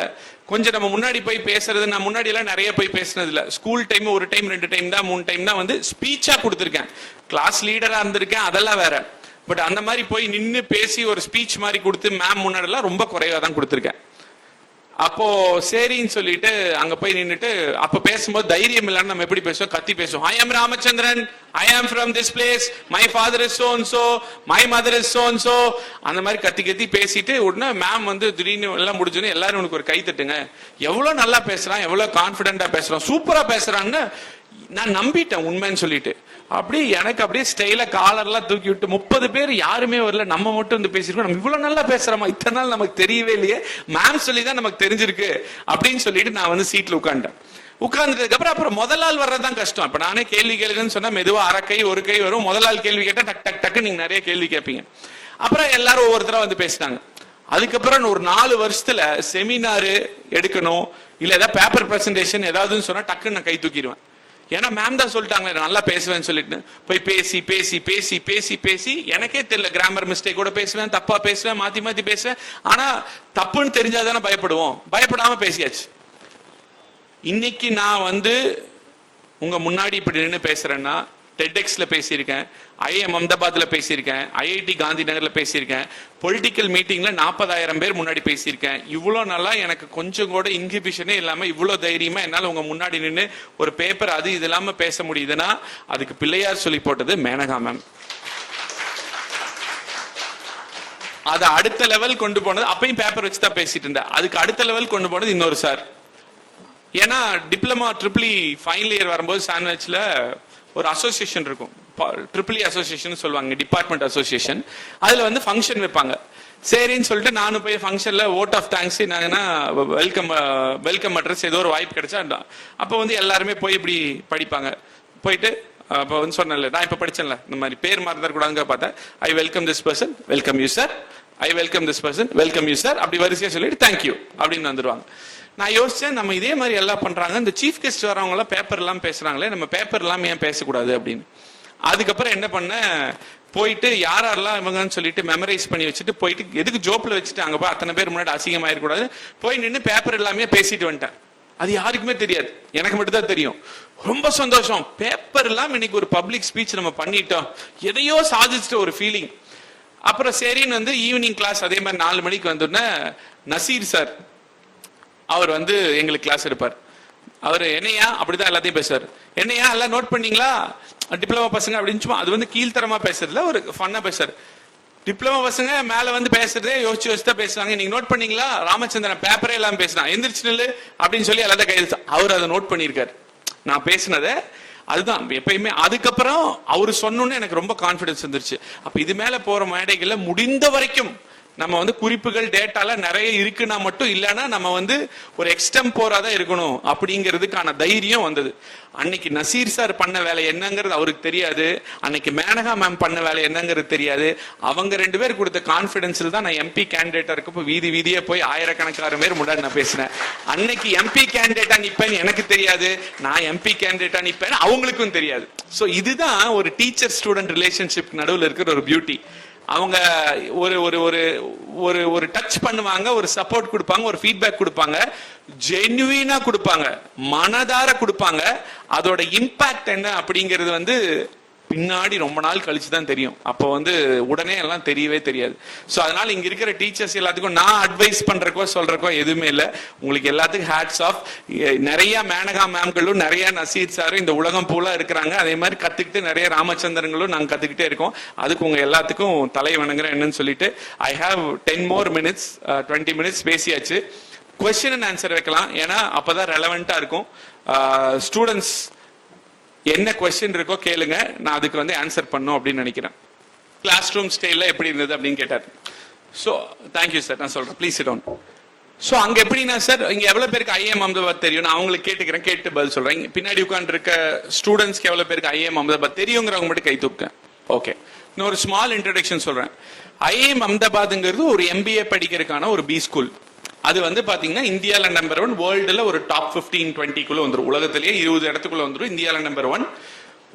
A: கொஞ்சம் நம்ம முன்னாடி போய் பேசுறது, நான் முன்னாடி எல்லாம் நிறைய போய் பேசினது இல்ல. ஸ்கூல் டைம் 1 டைம் 2 டைம் தான் 3 டைம் தான் வந்து ஸ்பீச்சா கொடுத்துருக்கேன். கிளாஸ் லீடரா இருந்திருக்கேன், அதெல்லாம் வேற. பட் அந்த மாதிரி போய் நின்று பேசி ஒரு ஸ்பீச் மாதிரி கொடுத்து மேம் முன்னாடி எல்லாம் ரொம்ப குறைவா தான் கொடுத்துருக்கேன். அப்போ சரின்னு சொல்லிட்டு அங்க போய் நின்றுட்டு, அப்ப பேசும்போது தைரியம் இல்லைன்னு நம்ம எப்படி பேசுவோம், கத்தி பேசுவோம். ஐ ஆம் Ramachandran, I am from this place, my father is so and so, my mother is so and so, அந்த மாதிரி கத்தி பேசிட்டு உடனே மேம் வந்து திடீர்னு எல்லாம் முடிஞ்சோன்னு எல்லாரும் உனக்கு ஒரு கை தட்டுங்க, எவ்வளவு நல்லா பேசுறான், எவ்வளவு கான்பிடென்டா பேசுறான், சூப்பரா பேசுறான்னு நான் நம்பிட்டேன் உண்மைன்னு சொல்லிட்டு. அப்படி எனக்கு அப்படியே ஸ்டைல காலர்லாம் தூக்கி விட்டு 30 பேர் யாருமே வரல, நம்ம மட்டும் வந்து பேசிருக்கோம். நம்ம இவ்வளவு நல்லா பேசுறோமா, இத்தனை நாள் நமக்கு தெரியவே இல்லையே, மேம் சொல்லி தான் நமக்கு தெரிஞ்சிருக்கு அப்படின்னு சொல்லிட்டு நான் வந்து சீட்ல உட்கார்ந்ததுக்கு அப்புறம் முதல் ஆள் வர்றதுதான் கஷ்டம். இப்ப நானே கேள்வி கேளுங்கன்னு சொன்னா மெதுவா அரை கை ஒரு கை வரும். முதல் ஆள் கேள்வி கேட்டா டக் டக் டக்கு நீங்க நிறைய கேள்வி கேட்பீங்க. அப்புறம் எல்லாரும் ஒவ்வொருத்தரா வந்து பேசினாங்க. அதுக்கப்புறம் ஒரு 4 வருஷத்துல செமினாரு எடுக்கணும் இல்ல ஏதாவது பேப்பர் பிரசன்டேஷன் ஏதாவதுன்னு சொன்னா டக்குன்னு நான் கை தூக்கிடுவேன். ஏன்னா மேம் தான் சொல்லிட்டாங்களே நல்லா பேசுவேன்னு சொல்லிட்டு போய் பேசி பேசி பேசி பேசி பேசி எனக்கே தெரியல, கிராமர் மிஸ்டேக் கூட பேசுவேன், தப்பா பேசுவேன், மாத்தி மாத்தி பேசுவேன். ஆனா தப்புன்னு தெரிஞ்சாதானே பயப்படுவோம், பயப்படாம பேசியாச்சு. இன்னைக்கு நான் உங்க முன்னாடி இப்படி நின்று பேசுறேன்னா, டெட்எக்ஸ்ல பேசியிருக்கேன், ஐஎம் அஹமதாபாத்ல பேசியிருக்கேன், ஐஐடி காந்தி நகர்ல பேசியிருக்கேன், பொலிட்டிக்கல் மீட்டிங்ல 40,000 பேர் முன்னாடி பேசியிருக்கேன். இவ்வளோ நல்லா எனக்கு கொஞ்சம் கூட இன்ஹிபிஷனே இல்லாம இவ்வளோ தைரியமா என்னால உங்க முன்னாடி நின்று ஒரு பேப்பர் அது இது இல்லாம பேச முடியுதுன்னா அதுக்கு பிள்ளையார் சொல்லி போட்டது மேனகா மேம். அதை அடுத்த லெவல் கொண்டு போனது, அப்பயும் பேப்பர் வச்சு தான் பேசிட்டு இருந்தேன், அதுக்கு அடுத்த லெவல் கொண்டு போனது இன்னொரு சார். ஏன்னா டிப்ளமா ட்ரிபிள் ஃபைனல் இயர் வரும்போது சாண்ட்விச்ல ஒரு அசோசியேஷன் இருக்கும், ட்ரிபிள் அசோசியேஷன் சொல்லுவாங்க, டிபார்ட்மெண்ட் அசோசியேஷன். அதுல ஃபங்க்ஷன் வைப்பாங்க. சரின்னு சொல்லிட்டு நானும் போய் ஃபங்க்ஷன்ல vote of thanks welcome address ஏதோ ஒரு வாய்ப்பு கிடைச்சா அப்போ எல்லாருமே போய் இப்படி படிப்பாங்க. போயிட்டு அப்போ சொன்னேன்ல, நான் இப்ப படிச்சேன்ல, இந்த மாதிரி பேர் மாறதா கூடாதுங்க பார்த்தேன். I welcome this person, welcome you sir, I welcome this person, welcome you sir, அப்படி வரிசையா சொல்லிட்டு தேங்க்யூ அப்படின்னு வந்துருவாங்க. நான் யோசிச்சேன், நம்ம இதே மாதிரி எல்லாம் பண்றாங்க, இந்த சீஃப் கெஸ்ட் வரவங்க எல்லாம் பேப்பர் எல்லாம் பேசுறாங்களே, நம்ம பேப்பர் எல்லாம் ஏன் பேசக்கூடாது அப்படின்னு. அதுக்கப்புறம் என்ன பண்ண, போயிட்டு யாரெல்லாம் இவங்கன்னு சொல்லிட்டு மெமரைஸ் பண்ணி வச்சுட்டு போயிட்டு எதுக்கு ஜோப்ல வச்சுட்டு அங்க போய் அத்தனை பேர் முன்னாடி அசிங்கமாயிருக்கூடாது, போய் நின்று பேப்பர் எல்லாமே பேசிட்டு வந்துட்டேன். அது யாருக்குமே தெரியாது, எனக்கு மட்டும் தான் தெரியும். ரொம்ப சந்தோஷம், பேப்பர் எல்லாம் இன்னைக்கு ஒரு பப்ளிக் ஸ்பீச் நம்ம பண்ணிட்டோம், எதையோ சாதிச்சுட்டு ஒரு ஃபீலிங். அப்புறம் சரின்னு ஈவினிங் கிளாஸ் அதே மாதிரி 4 மணிக்கு வந்தோடனே நசீர் சார் அவர் எங்களுக்கு கிளாஸ் எடுப்பார். அவர் என்னையா அப்படிதான் எல்லாத்தையும் பேசுவார். என்னையா எல்லாம் நோட் பண்ணீங்களா டிப்ளமா பசங்க அப்படின்னு, சும்மா அது கீழ்த்தரமா பேசுறதுல ஒரு ஃபன்னா பேசுறாரு. டிப்ளமா பசங்க மேல பேசுறதே யோசிச்சு வச்சுதான் பேசுவாங்க. நீங்க நோட் பண்ணீங்களா ராமச்சந்திரன் பேப்பரே எல்லாம் பேசினான், எந்திரிச்சு நில்லு அப்படின்னு சொல்லி எல்லாத்தையும் கையெழுத்து அவர் அதை நோட் பண்ணியிருக்காரு நான் பேசினதை. அதுதான் எப்பயுமே. அதுக்கப்புறம் அவரு சொன்னோன்னு எனக்கு ரொம்ப கான்பிடன்ஸ் வந்துருச்சு. அப்ப இது மேல போற மேடைகள்ல முடிந்த வரைக்கும் நம்ம குறிப்புகள் டேட்டால நிறைய இருக்குன்னா மட்டும் இல்லைன்னா நம்ம ஒரு எக்ஸ்டெம்போரா தான் இருக்கணும் அப்படிங்கிறதுக்கான தைரியம் வந்தது. அன்னைக்கு நசீர் சார் பண்ண வேலை என்னங்கிறது அவருக்கு தெரியாது, அன்னைக்கு மேனகா மேம் பண்ண வேலை என்னங்கிறது தெரியாது. அவங்க 2 பேர் கொடுத்த கான்பிடன்ஸ்ல தான் நான் எம்பி கேண்டிடேட்டா இருக்கப்போ வீதி வீதியே போய் ஆயிரக்கணக்கான பேர் முன்னாடி நான் பேசினேன். அன்னைக்கு எம்பி கேண்டிடேட்டா நிப்பேன்னு எனக்கு தெரியாது, நான் எம்பி கேண்டிடேட்டா நிப்பேன்னு அவங்களுக்கும் தெரியாது. சோ இதுதான் ஒரு டீச்சர் ஸ்டூடெண்ட் ரிலேஷன்ஷிப் நடுவில் இருக்கிற ஒரு பியூட்டி. அவங்க ஒரு ஒரு ஒரு ஒரு ஒரு டச் பண்ணுவாங்க, ஒரு சப்போர்ட் கொடுப்பாங்க, ஒரு ஃபீட்பேக் கொடுப்பாங்க, ஜென்யூனா கொடுப்பாங்க, மனதார கொடுப்பாங்க. அதோட இம்பாக்ட் என்ன அப்படிங்கிறது பின்னாடி ரொம்ப நாள் கழிச்சு தான் தெரியும். அப்போ உடனே எல்லாம் தெரியவே தெரியாது. ஸோ அதனால இங்க இருக்கிற டீச்சர்ஸ் எல்லாத்துக்கும் நான் அட்வைஸ் பண்றக்கோ சொல்றக்கோ எதுவுமே இல்லை. உங்களுக்கு எல்லாத்துக்கும் ஹேட்ஸ் ஆஃப். நிறைய மேனகா மேம்களும் நிறைய நசீர் சாரும் இந்த உலகம் பூரா இருக்கிறாங்க. அதே மாதிரி கத்துக்கிட்டு நிறைய ராமச்சந்திரங்களும் நாங்க கத்துக்கிட்டே இருக்கோம். அதுக்கு உங்க எல்லாத்துக்கும் தலை வணங்குறேன் என்னன்னு சொல்லிட்டு I have 10 more minutes, 20 minutes பேசியாச்சு. கொஸ்டின் அண்ட் ஆன்சர் வைக்கலாம், ஏன்னா அப்பதான் ரெலவெண்டா இருக்கும். ஸ்டூடெண்ட்ஸ் என்ன கொஸ்டின் இருக்கோ கேளுங்க, நான் அதுக்கு ஆன்சர் பண்ணும் அப்படின்னு நினைக்கிறேன். கிளாஸ் ரூம் ஸ்டைல்ல எப்படி இருந்தது அப்படின்னு கேட்டார். ஸோ தேங்க்யூ சார், நான் சொல்றேன், ப்ளீஸ் சிட் டவுன். ஸோ அங்க எப்படின்னா சார், இங்க எவ்வளவு பேருக்கு ஐஎம் அஹமதாபாத் தெரியும், நான் அவங்களுக்கு கேட்டுக்கிறேன், கேட்டு பதில் சொல்றேன். பின்னாடி உட்கார்ந்து இருக்க ஸ்டூடெண்ட்ஸ்க்கு எவ்வளவு பேருக்கு ஐஎம் அஹமதாபாத் தெரியுங்கிறவங்க மட்டும் கை தூக்க. ஓகே, இன்னும் ஒரு ஸ்மால் இன்ட்ரோடக்ஷன் சொல்றேன். ஐஎம் அஹமதாபாத்ங்கிறது ஒரு எம்பிஏ படிக்கிறதுக்கான ஒரு பி ஸ்கூல். அது பாத்தீங்கன்னா இந்தியால நம்பர் 1, வேர்ல்டுல ஒரு டாப் 15-20 வந்துடும். உலகத்திலேயே 20 இடத்துக்குள்ள வந்துடும். இந்தியால நம்பர் 1.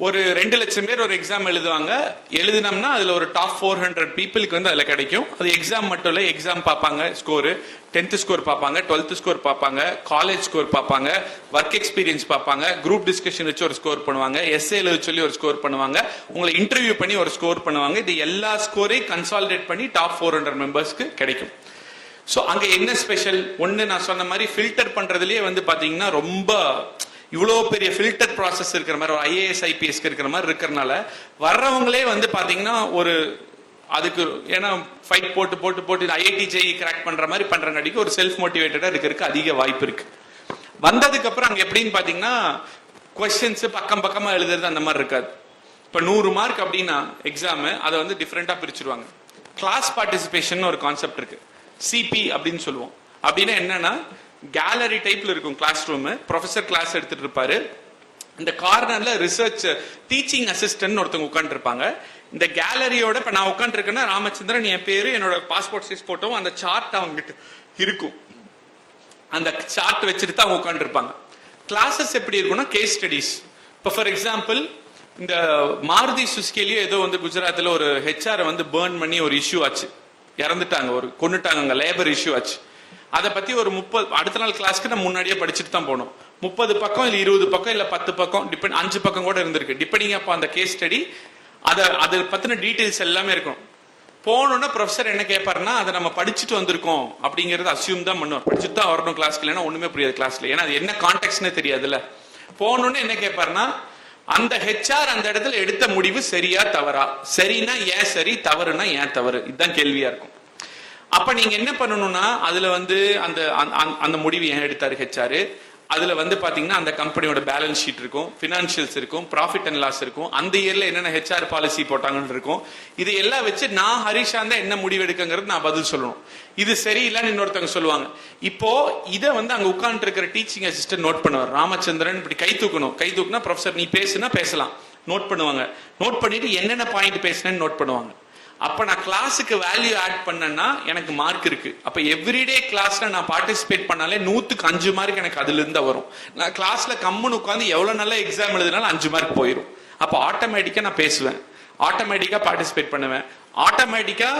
A: ஒரு 2 லட்சம் பேர் ஒரு எக்ஸாம் எழுதுவாங்க. எழுதினோம்னா அதுல ஒரு டாப் 400 பீப்புளுக்கு அதுல கிடைக்கும். அது எக்ஸாம் மட்டும் இல்ல, எக்ஸாம் பார்ப்பாங்க, ஸ்கோர் 10th ஸ்கோர் பார்ப்பாங்க, 12th ஸ்கோர் பார்ப்பாங்க, காலேஜ் ஸ்கோர் பார்ப்பாங்க, ஒர்க் எக்ஸ்பீரியன்ஸ் பார்ப்பாங்க, குரூப் டிஸ்கஷன் வச்சு ஒரு ஸ்கோர் பண்ணுவாங்க, எஸ்ஏல சொல்லி ஒரு ஸ்கோர் பண்ணுவாங்க, உங்களை இன்டர்வியூ பண்ணி ஒரு ஸ்கோர் பண்ணுவாங்க. இது எல்லா ஸ்கோரையும் கன்சாலிடேட் பண்ணி டாப் 400 மெம்பர்ஸ்க்கு கிடைக்கும். சோ அங்க என்ன ஸ்பெஷல்? ஒண்ணு நான் சொன்ன மாதிரி ஃபில்டர் பண்றதுலயே பாத்தீங்கன்னா ரொம்ப இவ்வளவு பெரிய ஃபில்டர் ப்ராசஸ் இருக்கிற மாதிரி, ஒரு ஐஏஎஸ் ஐபிஎஸ் இருக்கிற மாதிரி இருக்கிறனால வர்றவங்களே பாத்தீங்கன்னா ஒரு அதுக்கு ஏன்னா ஃபைட் போட்டு போட்டு போட்டு ஐஐடி ஜெய் கிராக் பண்ற மாதிரி பண்றங்காட்டிக்கு ஒரு செல்ஃப் மோட்டிவேட்டடா இருக்கிறதுக்கு அதிக வாய்ப்பு இருக்கு. வந்ததுக்கு அப்புறம் அங்க எப்படின்னு பாத்தீங்கன்னா கொஸ்டின்ஸ் பக்கம் பக்கமா எழுதுறது அந்த மாதிரி இருக்காது. இப்ப 100 மார்க் அப்படின்னா எக்ஸாம் அதை டிஃபரெண்டா பிரிச்சிருவாங்க. கிளாஸ் பார்ட்டிசிபேஷன் ஒரு கான்செப்ட் இருக்கு, சிபி அப்படின்னு சொல்லுவோம். அப்படின்னா என்னன்னா கேலரி டைப்ல இருக்கும் கிளாஸ் ரூம். ப்ரொஃபசர் கிளாஸ் எடுத்துட்டு இருப்பாரு. இந்த கார்னர்ல ரிசர்ச் டீச்சிங் அசிஸ்டன்ட் ஒருத்தவங்க உட்காந்து இருப்பாங்க. இந்த கேலரியோட இப்ப நான் உட்காந்து இருக்கேன்னா ராமச்சந்திரன் என் பேரு, என்னோட பாஸ்போர்ட் சைஸ் போட்டோம், அந்த சார்ட் அவங்ககிட்ட இருக்கும். அந்த சார்ட் வச்சுட்டு தான் அவங்க உட்காந்து இருப்பாங்க. கிளாஸஸ் எப்படி இருக்கும்னா கேஸ் ஸ்டடிஸ், இப்போ ஃபார் எக்ஸாம்பிள் இந்த மாருதி சுஸ்கேலியோ ஏதோ வந்து குஜராத்தில் ஒரு ஹெச்ஆரை வந்து பேர்ன் பண்ணி ஒரு இஷ்யூ ஆச்சு, இறந்துட்டாங்க, ஒரு கொண்டுட்டாங்க, லேபர் இஷ்யூ ஆச்சு. அதை பத்தி ஒரு 30 அடுத்த நாள் கிளாஸ்க்கு நம்ம முன்னாடியே படிச்சுட்டு தான் போனோம். 30 பக்கம் இல்லை 20 பக்கம் இல்லை 10 பக்கம் டிபெண்ட் 5 பக்கம் கூட இருந்திருக்கு, டிபெண்டிங் அப்போ அந்த கேஸ் ஸ்டடி. அதை பத்தின டீடைல்ஸ் எல்லாமே இருக்கும். போனோன்னா ப்ரொஃபஸர் என்ன கேட்பாருன்னா அதை நம்ம படிச்சுட்டு வந்திருக்கோம் அப்படிங்கறது அசியூம் தான் பண்ணுவோம். படிச்சுட்டு தான் வரணும் கிளாஸ்க்கு, இல்லைன்னா ஒண்ணுமே புரியாது கிளாஸ்ல, ஏன்னா அது என்ன கான்டெக்ட்னே தெரியாதுல்ல. போனோன்னு என்ன கேட்பாருன்னா அந்த ஹெச்ஆர் அந்த இடத்துல எடுத்த முடிவு சரியா தவறா, சரினா ஏன் சரி, தவறுனா ஏன் தவறு, இதுதான் கேள்வியா இருக்கும். அப்ப நீங்க என்ன பண்ணணும்னா அதுல வந்து அந்த அந்த முடிவு ஏன் எடுத்தாரு ஹெச்ஆர், அதுல வந்து பாத்தீங்கன்னா அந்த கம்பெனியோட பேலன்ஸ் ஷீட் இருக்கும், பினான்சியல்ஸ் இருக்கும், ப்ராஃபிட் அண்ட் லாஸ் இருக்கும், அந்த இயர்ல என்னென்ன ஹெச்ஆர் பாலிசி போட்டாங்கன்னு இருக்கும். இது எல்லாம் வச்சு நான் ஹரிஷாந்தா என்ன முடிவு எடுக்கங்கிறது நான் பதில் சொல்லணும். இது சரியில்லைன்னு இன்னொருத்தவங்க சொல்லுவாங்க. இப்போ இதை வந்து அங்க உட்கார்ந்து இருக்கிற டீச்சிங் அசிஸ்டன்ட் நோட் பண்ணுவார். ராமச்சந்திரன் இப்படி கை தூக்கணும், கை தூக்குனா ப்ரொஃபசர் நீ பேசுனா பேசலாம், நோட் பண்ணுவாங்க. நோட் பண்ணிட்டு என்னென்ன பாயிண்ட் பேசினேன்னு நோட் பண்ணுவாங்க. அப்ப நான் கிளாஸுக்கு வேல்யூ ஆட் பண்ணேன்னா எனக்கு மார்க் இருக்கு. அப்ப எவ்ரிடே கிளாஸ்ல நான் பார்ட்டிசிபேட் பண்ணாலே 100க்கு 5 மார்க் எனக்கு அதுல இருந்து வரும். நான் கிளாஸ்ல கம்முன்னு உட்காந்து எவ்வளவு நல்ல எக்ஸாம் எழுதினாலும் 5 மார்க் போயிடும். அப்ப ஆட்டோமேட்டிக்கா நான் பேசுவேன், ஆட்டோமேட்டிக்கா பார்ட்டிசிபேட் பண்ணுவேன், ஆட்டோமேட்டிக்கா.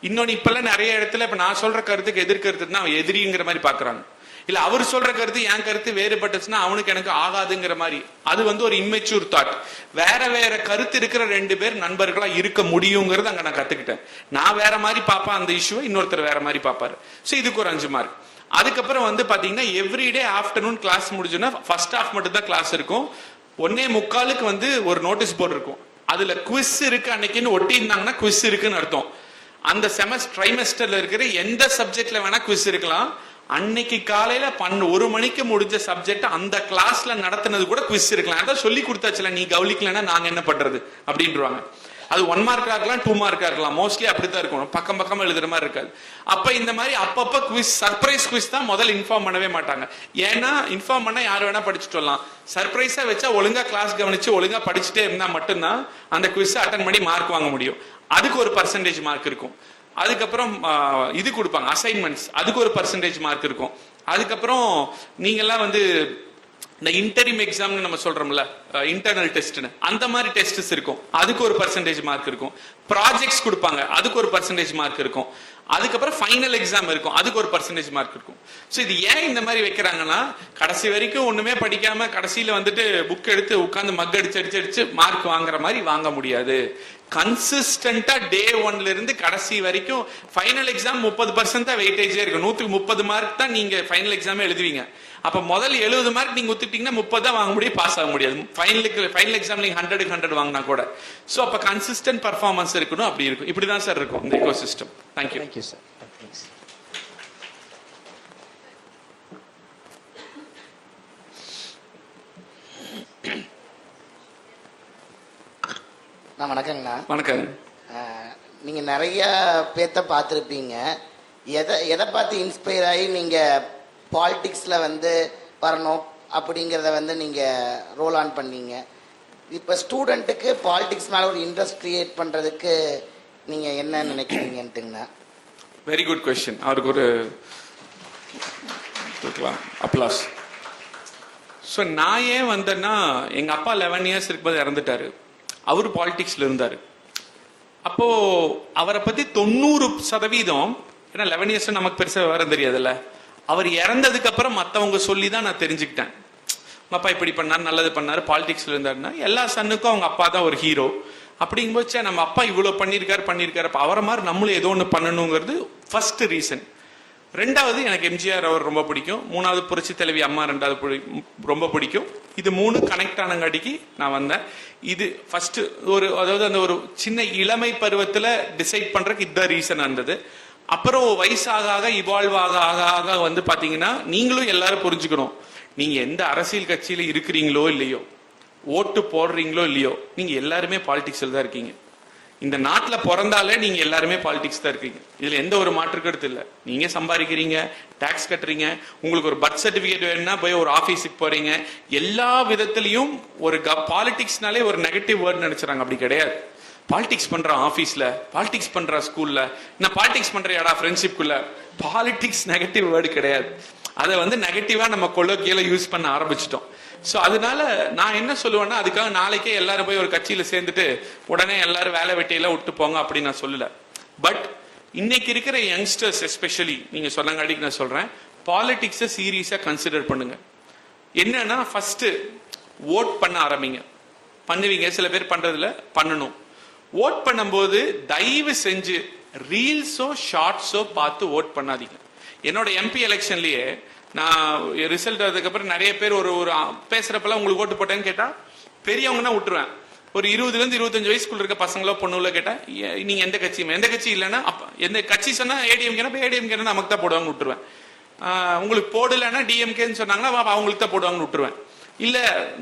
A: இன்னொன்னு இப்பெல்லாம் நிறைய இடத்துல இப்ப நான் சொல்ற கருத்துக்கு எதிர்கருத்துனா எதிரிங்கிற மாதிரி பாக்குறாங்க. இல்ல அவர் சொல்ற கருத்து என் கருத்து வேறுபட்டுச்சுன்னா அவனுக்கு எனக்கு ஆகாதுங்கிற மாதிரி. அது வந்து ஒரு இம்மெச்சூர் தாட். வேற வேற கருத்து இருக்கிற 2 பேர் நண்பர்களா இருக்க முடியுங்கிறது அங்க நான் கத்துக்கிட்டேன். நான் வேற மாதிரி பாப்பேன் அந்த இஷ்யூவை, இன்னொருத்தர் வேற மாதிரி பாப்பாரு. சோ இதுக்கு ஒரு 5 மார்க். அதுக்கப்புறம் வந்து பாத்தீங்கன்னா எவ்ரிடே ஆஃப்டர்நூன் கிளாஸ் முடிஞ்சுன்னா ஃபர்ஸ்ட் ஹாஃப் மட்டும் தான் கிளாஸ் இருக்கும். 1:45க்கு வந்து ஒரு நோட்டீஸ் போர்டு இருக்கும், அதுல குவிஸ் இருக்கு அன்னைக்குன்னு ஒட்டி இருந்தாங்கன்னா குவிஸ் இருக்குன்னு அர்த்தம். அந்த ட்ரைமெஸ்டர்ல இருக்கிற எந்த சப்ஜெக்ட்ல வேணா குவிஸ் இருக்கலாம். அன்னைக்கு காலையில 1 மணிக்கு முடிஞ்ச சப்ஜெக்ட் அந்த கிளாஸ்ல நடத்தினது கூட குவிஸ் இருக்கலாம். அதான் சொல்லி கொடுத்தாச்சுல, நீ கவனிக்கலன்னா நாங்க என்ன பண்றது அப்படின்றாங்க. அது 1 மார்க்கா இருக்கலாம், 2 மார்க்கா இருக்கலாம், மோஸ்ட்லி அப்படித்தான் இருக்கும், பக்கம் பக்கம் எழுதுற மாதிரி இருக்காது. அப்ப இந்த மாதிரி அப்பப்ப குவிஸ், சர்ப்ரைஸ் குவிஸ் தான் முதல்ல இன்ஃபார்ம் பண்ணவே மாட்டாங்க. ஏன்னா இன்ஃபார்ம் பண்ணா யாரு வேணா படிச்சுட்டு வரலாம். சர்ப்ரைஸா வச்சா ஒழுங்கா கிளாஸ் கவனிச்சு ஒழுங்கா படிச்சுட்டே இருந்தா மட்டும்தான் அந்த குவிஸ் அட்டன் பண்ணி மார்க் வாங்க முடியும். அதுக்கு ஒரு பர்சன்டேஜ் மார்க் இருக்கும். அதுக்கப்புறம் இது கொடுப்பாங்க அசைன்மெண்ட்ஸ், அதுக்கு ஒரு பர்சன்டேஜ் மார்க் இருக்கும். அதுக்கப்புறம் நீங்கெல்லாம் வந்து இந்த இன்டரிம் எக்ஸாம்னு நம்ம சொல்றோம்ல, இன்டர்னல் டெஸ்ட்னு, அந்த மாதிரி டெஸ்ட்ஸ் இருக்கும், அதுக்கு ஒரு பர்சன்டேஜ் மார்க் இருக்கும். ப்ராஜெக்ட்ஸ் கொடுப்பாங்க, அதுக்கு ஒரு பர்சன்டேஜ் மார்க் இருக்கும். அதுக்கப்புறம் ஃபைனல் எக்ஸாம் இருக்கும், அதுக்கு ஒரு பர்சன்டேஜ் மார்க் இருக்கும். ஸோ இது ஏன் இந்த மாதிரி வைக்கிறாங்கன்னா கடைசி வரைக்கும் ஒண்ணுமே படிக்காம கடைசியில வந்துட்டு புக் எடுத்து உட்காந்து மக் அடிச்சு அடிச்சு அடிச்சு மார்க் வாங்குற மாதிரி வாங்க முடியாது. கன்சிஸ்டன்டா டே 1ல இருந்து கடைசி வரைக்கும் ஃபைனல் எக்ஸாம் 30% தான் வெயிட்டேஜே இருக்கும். 100க்கு 30 மார்க் தான் நீங்க ஃபைனல் எக்ஸாமே எழுதுவீங்க. அப்ப முதல் 70 மார்க் நீங்க ஒத்துட்டீங்கன்னா 30 தான் வாங்க முடியும், பாஸ் ஆக முடியாது. ஃபைனல் எக்ஸாம் நீங்க 100க்கு 100 வாங்கினா கூட. சோ அப்ப கன்சிஸ்டன்ட் பர்ஃபார்மன்ஸ் இருக்கணும், அப்படி இருக்கும். இப்படிதான் சார் இருக்கும் இந்த எக்கோசிஸ்டம். தேங்க்யூ.
B: Thank you sir. வணக்கங்கண்ணா.
A: வணக்கம்.
B: நீங்க நிறைய பேத்த பார்த்துருப்பீங்க. எதை பார்த்து இன்ஸ்பயர் ஆகி நீங்க பாலிடிக்ஸ்ல வந்து வரணும் அப்படிங்கிறத வந்து நீங்க ரோல் ஆன் பண்ணீங்க? இப்போ ஸ்டூடெண்ட்டுக்கு பாலிடிக்ஸ் மேல ஒரு இன்ட்ரெஸ்ட் கிரியேட் பண்றதுக்கு நீங்க என்ன நினைக்கிறீங்கன்ட்டுங்கண்ணா?
A: Very good question. அவருக்கு ஒரு அப்ளாஸ். ஸோ நான் ஏன் வந்தேன்னா எங்க அப்பா 11 இயர்ஸ் இருக்கும்போது இறந்துட்டாரு. அவரு பாலிடிக்ஸ்ல இருந்தாரு. அப்போ அவரை பத்தி 90%, ஏன்னா 11 இயர்ஸ் நமக்கு பெருசா விவரம் தெரியாதுல்ல, அவர் இறந்ததுக்கு அப்புறம் மத்தவங்க சொல்லி தான் நான் தெரிஞ்சுக்கிட்டேன். அப்பா இப்படி பண்ணாரு, நல்லது பண்ணாரு, பாலிடிக்ஸ்ல இருந்தாருன்னா எல்லா சன்னுக்கும் அவங்க அப்பா தான் ஒரு ஹீரோ. அப்படிங்கும்போது நம்ம அப்பா இவ்வளவு பண்ணிருக்காரு, அப்ப அவரை மாதிரி நம்மளும் ஏதோ ஒண்ணு பண்ணணுங்கிறது ஃபர்ஸ்ட் ரீசன். 2வது எனக்கு எம்ஜிஆர் அவர் ரொம்ப பிடிக்கும். 3வது புரட்சி தலைவி அம்மா 2வது ரொம்ப பிடிக்கும். இது 3 கனெக்ட் ஆனங்காட்டிக்கு நான் வந்தேன். இது ஃபர்ஸ்ட் அதாவது அந்த ஒரு சின்ன இளமை பருவத்துல டிசைட் பண்றதுக்கு இதுதான் ரீசன் இருந்தது. அப்புறம் வயசாக இவால்வ் ஆக வந்து பாத்தீங்கன்னா நீங்களும் எல்லாரும் புரிஞ்சுக்கணும், நீங்க எந்த அரசியல் கட்சியில இருக்கிறீங்களோ இல்லையோ, ஓட்டு போடுறீங்களோ இல்லையோ, நீங்க எல்லாருமே பாலிடிக்ஸ்ல தான் இருக்கீங்க. இந்த நாட்டுல பிறந்தாலே நீங்க எல்லாருமே பாலிடிக்ஸ் தான் இருக்கீங்க. இதுல எந்த ஒரு மாற்று கருத்து இல்ல. நீங்க சம்பாதிக்கிறீங்க, டாக்ஸ் கட்டுறீங்க, உங்களுக்கு ஒரு பர்த் சர்டிபிகேட் வேணும்னா போய் ஒரு ஆபீஸுக்கு போறீங்க. எல்லா விதத்திலையும் ஒரு பாலிடிக்ஸ்னாலே ஒரு நெகட்டிவ் வேர்ட் நினைச்சாங்க. அப்படி கிடையாது. பாலிடிக்ஸ் பண்ற ஆபீஸ்ல, பாலிடிக்ஸ் பண்ற ஸ்கூல்ல, நான் பாலிடிக்ஸ் பண்றியாடா ஃப்ரெண்ட்ஷிப்குள்ள, பாலிடிக்ஸ் நெகட்டிவ் வேர்டு கிடையாது. அதை வந்து நெகட்டிவா நம்ம கொலோக்கியல யூஸ் பண்ண ஆரம்பிச்சிட்டோம். ஸோ அதனால நான் என்ன சொல்லுவேன்னா, அதுக்காக நாளைக்கே எல்லாரும் போய் ஒரு கட்சியில சேர்ந்துட்டு உடனே எல்லாரும் வேலை வெட்டியெல்லாம் விட்டு போங்க அப்படின்னு நான் சொல்லல. பட் இன்னைக்கு இருக்கிற யங்ஸ்டர்ஸ் எஸ்பெஷலி நீங்க சொன்னங்காட்டிக்கு நான் சொல்றேன், பாலிடிக்ஸை சீரியஸா கன்சிடர் பண்ணுங்க. என்னன்னா ஃபர்ஸ்ட் ஓட் பண்ண ஆரம்பிங்க. பண்ணுவீங்க, சில பேர் பண்றதுல பண்ணணும். ஓட் பண்ணும்போது தயவு செஞ்சு ரீல்ஸோ ஷார்ட்ஸோ பார்த்து ஓட் பண்ணாதீங்க. என்னோட எம்பி எலெக்ஷன்லயே நான் ரிசல்ட் அதுக்கப்புறம் நிறைய பேர் ஒரு ஒரு பேசுறப்பெல்லாம் உங்களுக்கு ஓட்டு போட்டேன்னு கேட்டா பெரியவங்கன்னா விட்டுருவேன். ஒரு 20 இருந்து 25 வயசுக்குள்ள இருக்க பசங்களோ பொண்ணுல கேட்டா நீங்க எந்த கட்சி இல்லைன்னா எந்த கட்சி சொன்னா ஏடிஎம்கே, ஏடிஎம்கே நமக்கு தான் போடுவாங்க விட்டுருவேன். உங்களுக்கு போடலன்னா டிஎம்கேன்னு சொன்னாங்கன்னா அவங்களுக்கு தான் போடுவாங்கன்னு விட்டுருவேன். இல்ல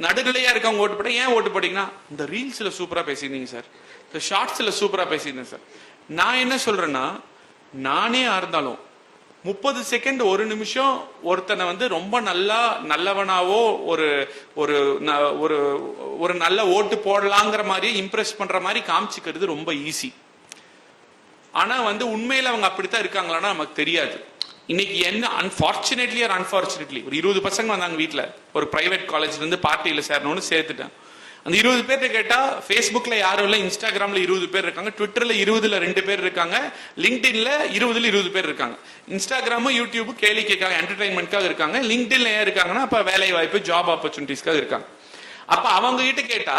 A: நடுநிலையா இருக்கவங்க ஓட்டு போட்டா ஏன் ஓட்டு போட்டீங்கன்னா, இந்த ரீல்ஸ்ல சூப்பரா பேசியிருந்தீங்க சார், இந்த ஷார்ட்ஸ்ல சூப்பரா பேசியிருந்தேன் சார். நான் என்ன சொல்றேன்னா, நானே இருந்தாலும் 30 செகண்ட் ஒரு நிமிஷம் ஒருத்தனை வந்து ரொம்ப நல்லவனாவோ ஒரு ஒரு ஒரு ஒரு நல்ல ஓட்டு போடலாங்கிற மாதிரி இம்ப்ரெஸ் பண்ற மாதிரி காமிச்சிக்கிறது ரொம்ப ஈஸி. ஆனா வந்து உண்மையில அவங்க அப்படித்தான் இருக்காங்களான்னா நமக்கு தெரியாது. இன்னைக்கு என்ன அன்பார்ச்சுனேட்லி ஒரு 20 பசங்க வந்தாங்க வீட்டுல, ஒரு பிரைவேட் காலேஜ்ல இருந்து பார்ட்டியில சேரணும்னு சேர்த்துட்டேன். அந்த 20 பேர்ட்ட கேட்டா ஃபேஸ்புக்ல யாரும் இல்ல, இன்ஸ்டாகிராம்ல 20 பேர் இருக்காங்க, ட்விட்டர்ல 20ல 2 பேர் இருக்காங்க, லிங்க்டின்ல 20ல 20 பேர் இருக்காங்க. இன்ஸ்டாகிராமும் யூடியூப் கேளிக்கைக்காக என்டர்டைன்மெண்ட்காக இருக்காங்க. லிங்க்டின்ல ஏன் இருக்காங்கன்னா அப்ப வேலை வாய்ப்பு ஜாப் ஆப்பர்ச்சுனிட்டிஸ்க்காக இருக்காங்க. அப்ப அவங்க கிட்ட கேட்டா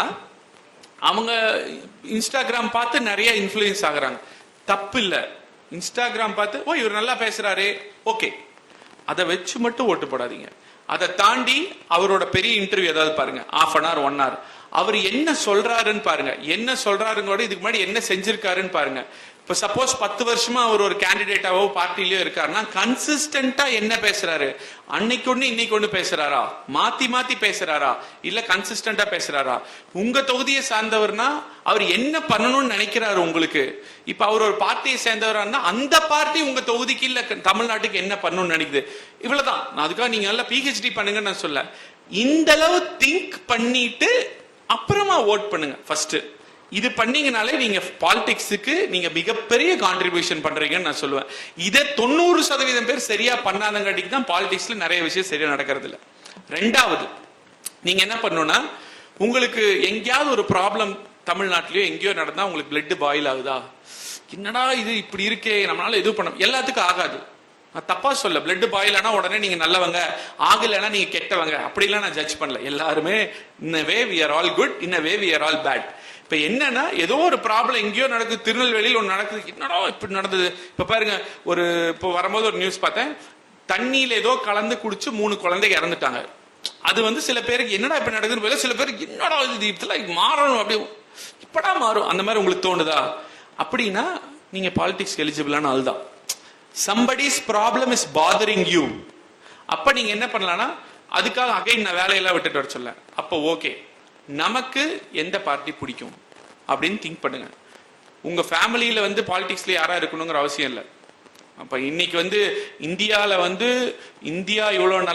A: அவங்க இன்ஸ்டாகிராம் பார்த்து நிறைய இன்ஃப்ளூயன்ஸ் ஆகுறாங்க. தப்பு இல்ல, இன்ஸ்டாகிராம் பார்த்து ஓ இவர் நல்லா பேசுறாரு ஓகே, அதை வச்சு மட்டும் ஓட்டு போடாதீங்க. அதை தாண்டி அவரோட பெரிய இன்டர்வியூ ஏதாவது பாருங்க, 1/2 hour 1 hour, அவர் என்ன சொல்றாருன்னு பாருங்க. என்ன சொல்றாருங்கோட இதுக்கு முன்னாடி என்ன செஞ்சிருக்காருன்னு பாருங்க. இப்ப சப்போஸ் 10 வருஷமா அவர் ஒரு கேண்டிடேட்டாவோ பார்ட்டிலயோ இருக்காருன்னா கன்சிஸ்டன்டா என்ன பேசுறாரு, அன்னைக்கு ஒண்ணு இன்னைக்கு ஒண்ணு பேசுறாரா, மாத்தி பேசுறாரா, இல்ல கன்சிஸ்டன்டா பேசுறாரா? உங்க தொகுதியை சார்ந்தவர்னா அவர் என்ன பண்ணணும்னு நினைக்கிறாரு உங்களுக்கு. இப்ப அவர் ஒரு பார்ட்டியை சேர்ந்தவரா அந்த பார்ட்டி உங்க தொகுதிக்கு இல்ல தமிழ்நாட்டுக்கு என்ன பண்ணணும்னு நினைக்குது. இவ்வளவுதான். அதுக்காக நீங்க நல்லா பிஹெச்டி பண்ணுங்கன்னு நான் சொல்ல. இந்த அளவு திங்க் பண்ணிட்டு அப்புறமா ஓட் பண்ணுங்க. ஃபர்ஸ்ட் இது பண்ணீங்கனாலே நீங்க பாலிடிக்ஸுக்கு நீங்க மிகப்பெரிய கான்ட்ரிபியூஷன் பண்றீங்கன்னு நான் சொல்லுவேன். இதை 90% பேர் சரியா பண்ணாதங்காட்டிக்கு தான் பாலிடிக்ஸ்ல நிறைய விஷயம் சரியா நடக்கிறது இல்லை. ரெண்டாவது, நீங்க என்ன பண்ணணும்னா, உங்களுக்கு எங்கேயாவது ஒரு ப்ராப்ளம் தமிழ்நாட்டிலயோ எங்கேயோ நடந்தா உங்களுக்கு பிளட் பாயில் ஆகுதா, என்னடா இது இப்படி இருக்கே நம்மளால எதுவும் பண்ண, எல்லாத்துக்கும் ஆகாது. நான் தப்பா சொல்ல, பிளட் பாயில் ஆனா உடனே நீங்க நல்லவங்க, ஆகலைன்னா நீங்க கெட்டவங்க, அப்படிலாம் நான் ஜட்ஜ் பண்ணல. எல்லாருமே இன் a way we are all good, in a way we are all bad. இப்ப என்னன்னா, ஏதோ ஒரு ப்ராப்ளம் எங்கேயோ நடக்குது, திருநெல்வேலியில் ஒன்று நடக்குது, என்னடா இப்படி நடந்தது. இப்ப பாருங்க, இப்போ வரும்போது ஒரு நியூஸ் பார்த்தேன், தண்ணியில ஏதோ கலந்து குடிச்சு 3 குழந்தைங்க இறந்துட்டாங்க. அது வந்து சில பேருக்கு என்னடா இப்ப நடக்குதுன்னு, சில பேருக்கு என்னடா இது இதெல்லாம் மாறணும், அப்படி இப்படா மாறும், அந்த மாதிரி உங்களுக்கு தோணுதா? அப்படின்னா நீங்க பாலிடிக்ஸ் எலிஜிபிளான ஆள் தான். somebody's problem is bothering you. அப்ப நீங்க என்ன பண்ணலாம்னா, அதுக்காக அகைன் நான் வேலையெல்லாம் விட்டுட்டு வர சொல்ல, அப்ப ஓகே நமக்கு எந்த பார்ட்டி பிடிக்கும் அப்படின்னு திங்க் பண்ணுங்க. உங்க ஃபேமிலியில வந்து பாலிடிக்ஸ்ல யாரா இருக்கணுங்கிற அவசியம் இல்லை. அப்ப இன்னைக்கு வந்து இந்தியால வந்து இந்தியா இவ்வளவு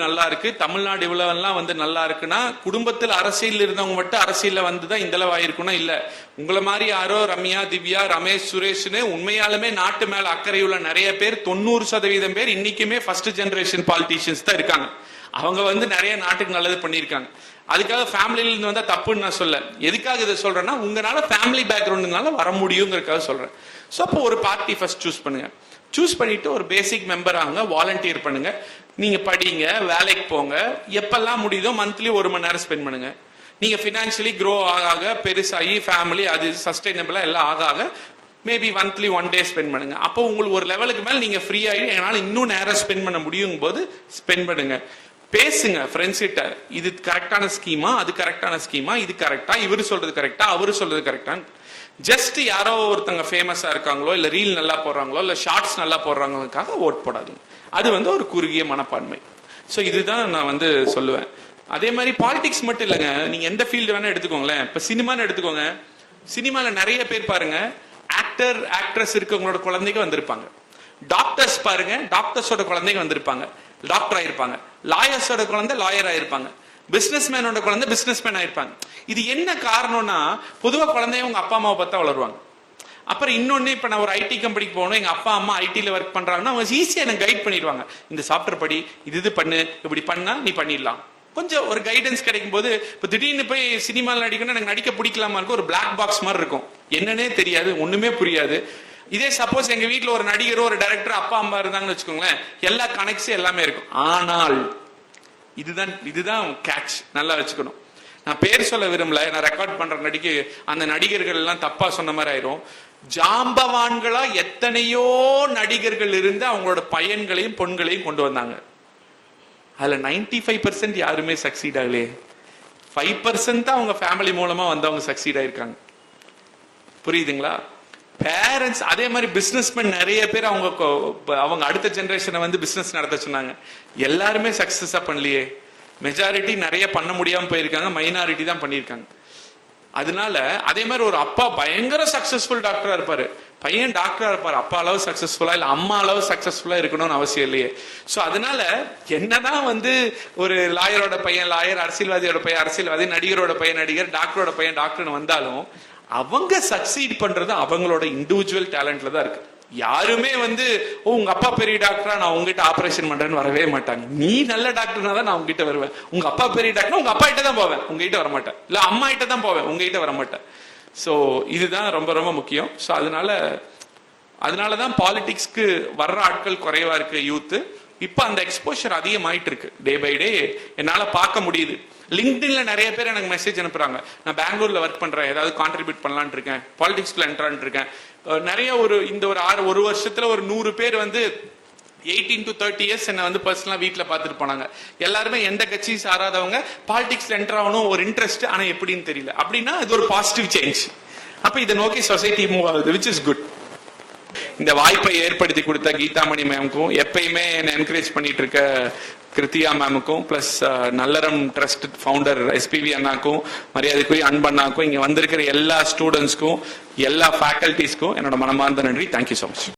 A: நல்லா இருக்கு, தமிழ்நாடு இவ்வளவு வந்து நல்லா இருக்குன்னா குடும்பத்தில் அரசியல் இருந்தவங்க மட்டும் அரசியல்ல வந்துதான் இந்த அளவு ஆயிருக்குன்னா இல்ல. உங்களை மாதிரி யாரோ ரம்யா, திவ்யா, ரமேஷ், சுரேஷ்னு உண்மையாலுமே நாட்டு மேல அக்கறை உள்ள நிறைய பேர், 90% பேர் இன்னைக்குமே ஃபர்ஸ்ட் ஜெனரேஷன் பாலிட்டிஷியன்ஸ் தான் இருக்காங்க. அவங்க வந்து நிறைய நாட்டுக்கு நல்லது பண்ணியிருக்காங்க. அதுக்காக ஃபேமிலியில இருந்து வந்தா தப்புன்னு நான் சொல்ல. எதுக்காக இதை சொல்றேன்னா, உங்களால ஃபேமிலி பேக்ரவுண்ட்னால வர முடியுங்கிறதுக்காக சொல்றேன். ஸோ அப்போ ஒரு பார்ட்டி ஃபர்ஸ்ட் சூஸ் பண்ணுங்க. சூஸ் பண்ணிட்டு ஒரு பேசிக் மெம்பர் ஆகுங்க, வாலண்டியர் பண்ணுங்க, நீங்க படிங்க, வேலைக்கு போங்க, எப்பெல்லாம் முடியுதோ மந்த்லி 1 மணி நேரம் ஸ்பெண்ட் பண்ணுங்க. நீங்க பினான்சியலி க்ரோ ஆக பெருசாகி ஃபேமிலி அது சஸ்டைனபிளா எல்லாம் ஆக மேபி மந்த்லி 1 day ஸ்பெண்ட் பண்ணுங்க. அப்போ உங்களுக்கு ஒரு லெவலுக்கு மேல நீங்க ஃப்ரீ ஆகி என்னால இன்னும் நேரம் ஸ்பெண்ட் பண்ண முடியும் போது ஸ்பெண்ட் பண்ணுங்க. பேசுங்க ஃப்ரெண்ட்ஸ் கிட்ட, இது கரெக்டான ஸ்கீமா, அது கரெக்டான ஸ்கீமா, இது கரெக்டா, இவரு சொல்றது கரெக்டா, அவரு சொல்றது கரெக்டா. ஜஸ்ட் யாரோ ஒருத்தங்க ஃபேமஸா இருக்காங்களோ, இல்ல ரீல் நல்லா போடுறாங்களோ, இல்ல ஷார்ட்ஸ் நல்லா போடுறாங்களுக்காக ஓட் போடாதுங்க. அது வந்து ஒரு குறுகிய மனப்பான்மை. ஸோ இதுதான் நான் வந்து சொல்லுவேன். அதே மாதிரி பாலிடிக்ஸ் மட்டும் இல்லைங்க, நீங்க எந்த ஃபீல்டு வேணா எடுத்துக்கோங்களேன். இப்ப சினிமான்னு எடுத்துக்கோங்க. சினிமால நிறைய பேர் பாருங்க, ஆக்டர் ஆக்ட்ரஸ் இருக்கவங்களோட குழந்தைங்க வந்திருப்பாங்க. டாக்டர்ஸ் பாருங்க, டாக்டர்ஸோட குழந்தைங்க வந்திருப்பாங்க, டாக்டர் ஆயிருப்பாங்க. லாயர்ஸோட குழந்தை லாயர் ஆயிருப்பாங்க. பிசினஸ் மேனோட குழந்தை பிசினஸ் மேன் ஆயிருப்பாங்க. இது என்ன காரணம்னா, பொதுவாக குழந்தைய உங்க அப்பா அம்மாவை பார்த்தா வளருவாங்க. அப்புறம் இன்னொன்னு, இப்ப நான் ஒரு ஐடி கம்பெனிக்கு போகணும், எங்க அப்பா அம்மா ஐடில ஒர்க் பண்றாங்கன்னா அவங்க ஈஸியா எனக்கு கைட் பண்ணிடுவாங்க. இந்த சாஃப்ட்வேர் படி, இது பண்ணு, இப்படி பண்ணா நீ பண்ணிடலாம். கொஞ்சம் ஒரு கைடன்ஸ் கிடைக்கும் போது இப்போ திடீர்னு போய் சினிமாவில் நடிக்கணும் எனக்கு நடிக்க பிடிக்கலாமா இருக்கும், ஒரு பிளாக் பாக்ஸ் மாதிரி இருக்கும், என்னன்னே தெரியாது, ஒண்ணுமே புரியாது. இதே சப்போஸ் எங்க வீட்டுல ஒரு நடிகரோ ஒரு டைரக்டர் அப்பா அம்மா இருந்தாங்கன்னு வச்சுக்கோங்களேன், எல்லா கனெக்ட்ஸும் எல்லாமே இருக்கும். ஆனால் இதுதான் கேட்ச், நல்லா வச்சுக்கணும். நான் பேர் சொல்ல விரும்பல, நான் ரெக்கார்ட் பண்ற நடிகை அந்த நடிகர்கள் எல்லாம் தப்பா சொன்ன மாதிரி ஆயிரும். ஜாம்பவான்களா எத்தனையோ நடிகர்கள் இருந்து அவங்களோட பையன்களையும் பொண்களையும் கொண்டு வந்தாங்க. அதுல 95% யாருமே சக்சீட் ஆகலையே, 5% தான் அவங்க ஃபேமிலி மூலமா வந்தவங்க சக்சீட் ஆயிருக்காங்க. புரியுதுங்களா? பேரண்ட்ஸ் அதே மாதிரி பிசினஸ்மேன் நிறைய பேர் அவங்க அடுத்த ஜெனரேஷனை வந்து பிசினஸ் நடத்த சொன்னாங்க, எல்லாருமே சக்சஸா பண்ணலையே. மெஜாரிட்டி நிறைய பண்ண முடியாம போயிருக்காங்க, மைனாரிட்டி தான் பண்ணியிருக்காங்க. அதனால அதே மாதிரி ஒரு அப்பா பயங்கர சக்சஸ்ஃபுல் டாக்டரா இருப்பாரு, பையன் டாக்டரா இருப்பாரு, அப்பா அளவு சக்சஸ்ஃபுல்லா இல்ல அம்மா அளவு சக்சஸ்ஃபுல்லா இருக்கணும்னு அவசியம் இல்லையே. சோ அதனால என்னதான் வந்து ஒரு லாயரோட பையன் லாயர், அரசியல்வாதியோட பையன் அரசியல்வாதி, நடிகரோட பையன் நடிகர், டாக்டரோட பையன் டாக்டர்னு வந்தாலும் அவங்க சக்சீட் பண்றது அவங்களோட இண்டிவிஜுவல் டேலண்ட்ல தான் இருக்கு. யாருமே வந்து உங்க அப்பா பெரிய டாக்டரா நான் உங்ககிட்ட ஆபரேஷன் பண்றேன்னு வரவே மாட்டாங்க. நீ நல்ல டாக்டர்னா தான் நான் உங்ககிட்ட வருவேன். உங்க அப்பா பெரிய டாக்டர், உங்க அப்பா கிட்ட தான் போவேன், உங்ககிட்ட வர மாட்டேன். இல்ல அம்மா கிட்ட தான் போவேன், உங்ககிட்ட வர மாட்டேன். சோ இதுதான் ரொம்ப ரொம்ப முக்கியம். சோ அதனாலதான் பாலிடிக்ஸ்க்கு வர்ற ஆட்கள் குறைவா இருக்கு யூத். இப்ப அந்த எக்ஸ்போஷர் அதிகமாயிட்டு இருக்கு, டே பை டே என்னால பார்க்க முடியுது. லிங்க்டின்ல நிறைய பேர் எனக்கு மெசேஜ் அனுப்புறாங்க, நான் பெங்களூர்ல ஒர்க் பண்றேன், ஏதாவது கான்ட்ரிபியூட் பண்ணலான்னு இருக்கேன், பாலிடிக்ஸ்ல என்ட்ரான் இருக்கேன். நிறைய ஒரு வருஷத்துல ஒரு 100 பேர் வந்து 18 to 30 இயர்ஸ் என்ன வந்து பர்சனலா வீட்டுல பாத்துட்டு போனாங்க. எல்லாருமே எந்த கட்சி சாராதவங்க, பாலிடிக்ஸ்ல என்டர் ஆகணும் ஒரு இன்ட்ரெஸ்ட், ஆனா எப்படின்னு தெரியல. அப்படின்னா இது ஒரு பாசிட்டிவ் சேஞ்ச். அப்ப இதை நோக்கி சொசைட்டி மூவ் ஆகுது, விச் இஸ் குட். இந்த வாய்ப்பை ஏற்படுத்தி கொடுத்த கீதாமணி மேமுக்கும், எப்பயுமே என்ன என்கரேஜ் பண்ணிட்டு இருக்க கிருத்தியா மேமுக்கும், plus Nallaram trust founder SPV அண்ணாக்கும், மரியாதைக்குரிய அன்பண்ணாக்கும், இங்க வந்திருக்கிற எல்லா ஸ்டூடெண்ட்ஸ்க்கும், எல்லா ஃபேக்கல்டிஸ்க்கும் என்னோட மனமார்ந்த நன்றி. Thank you so much.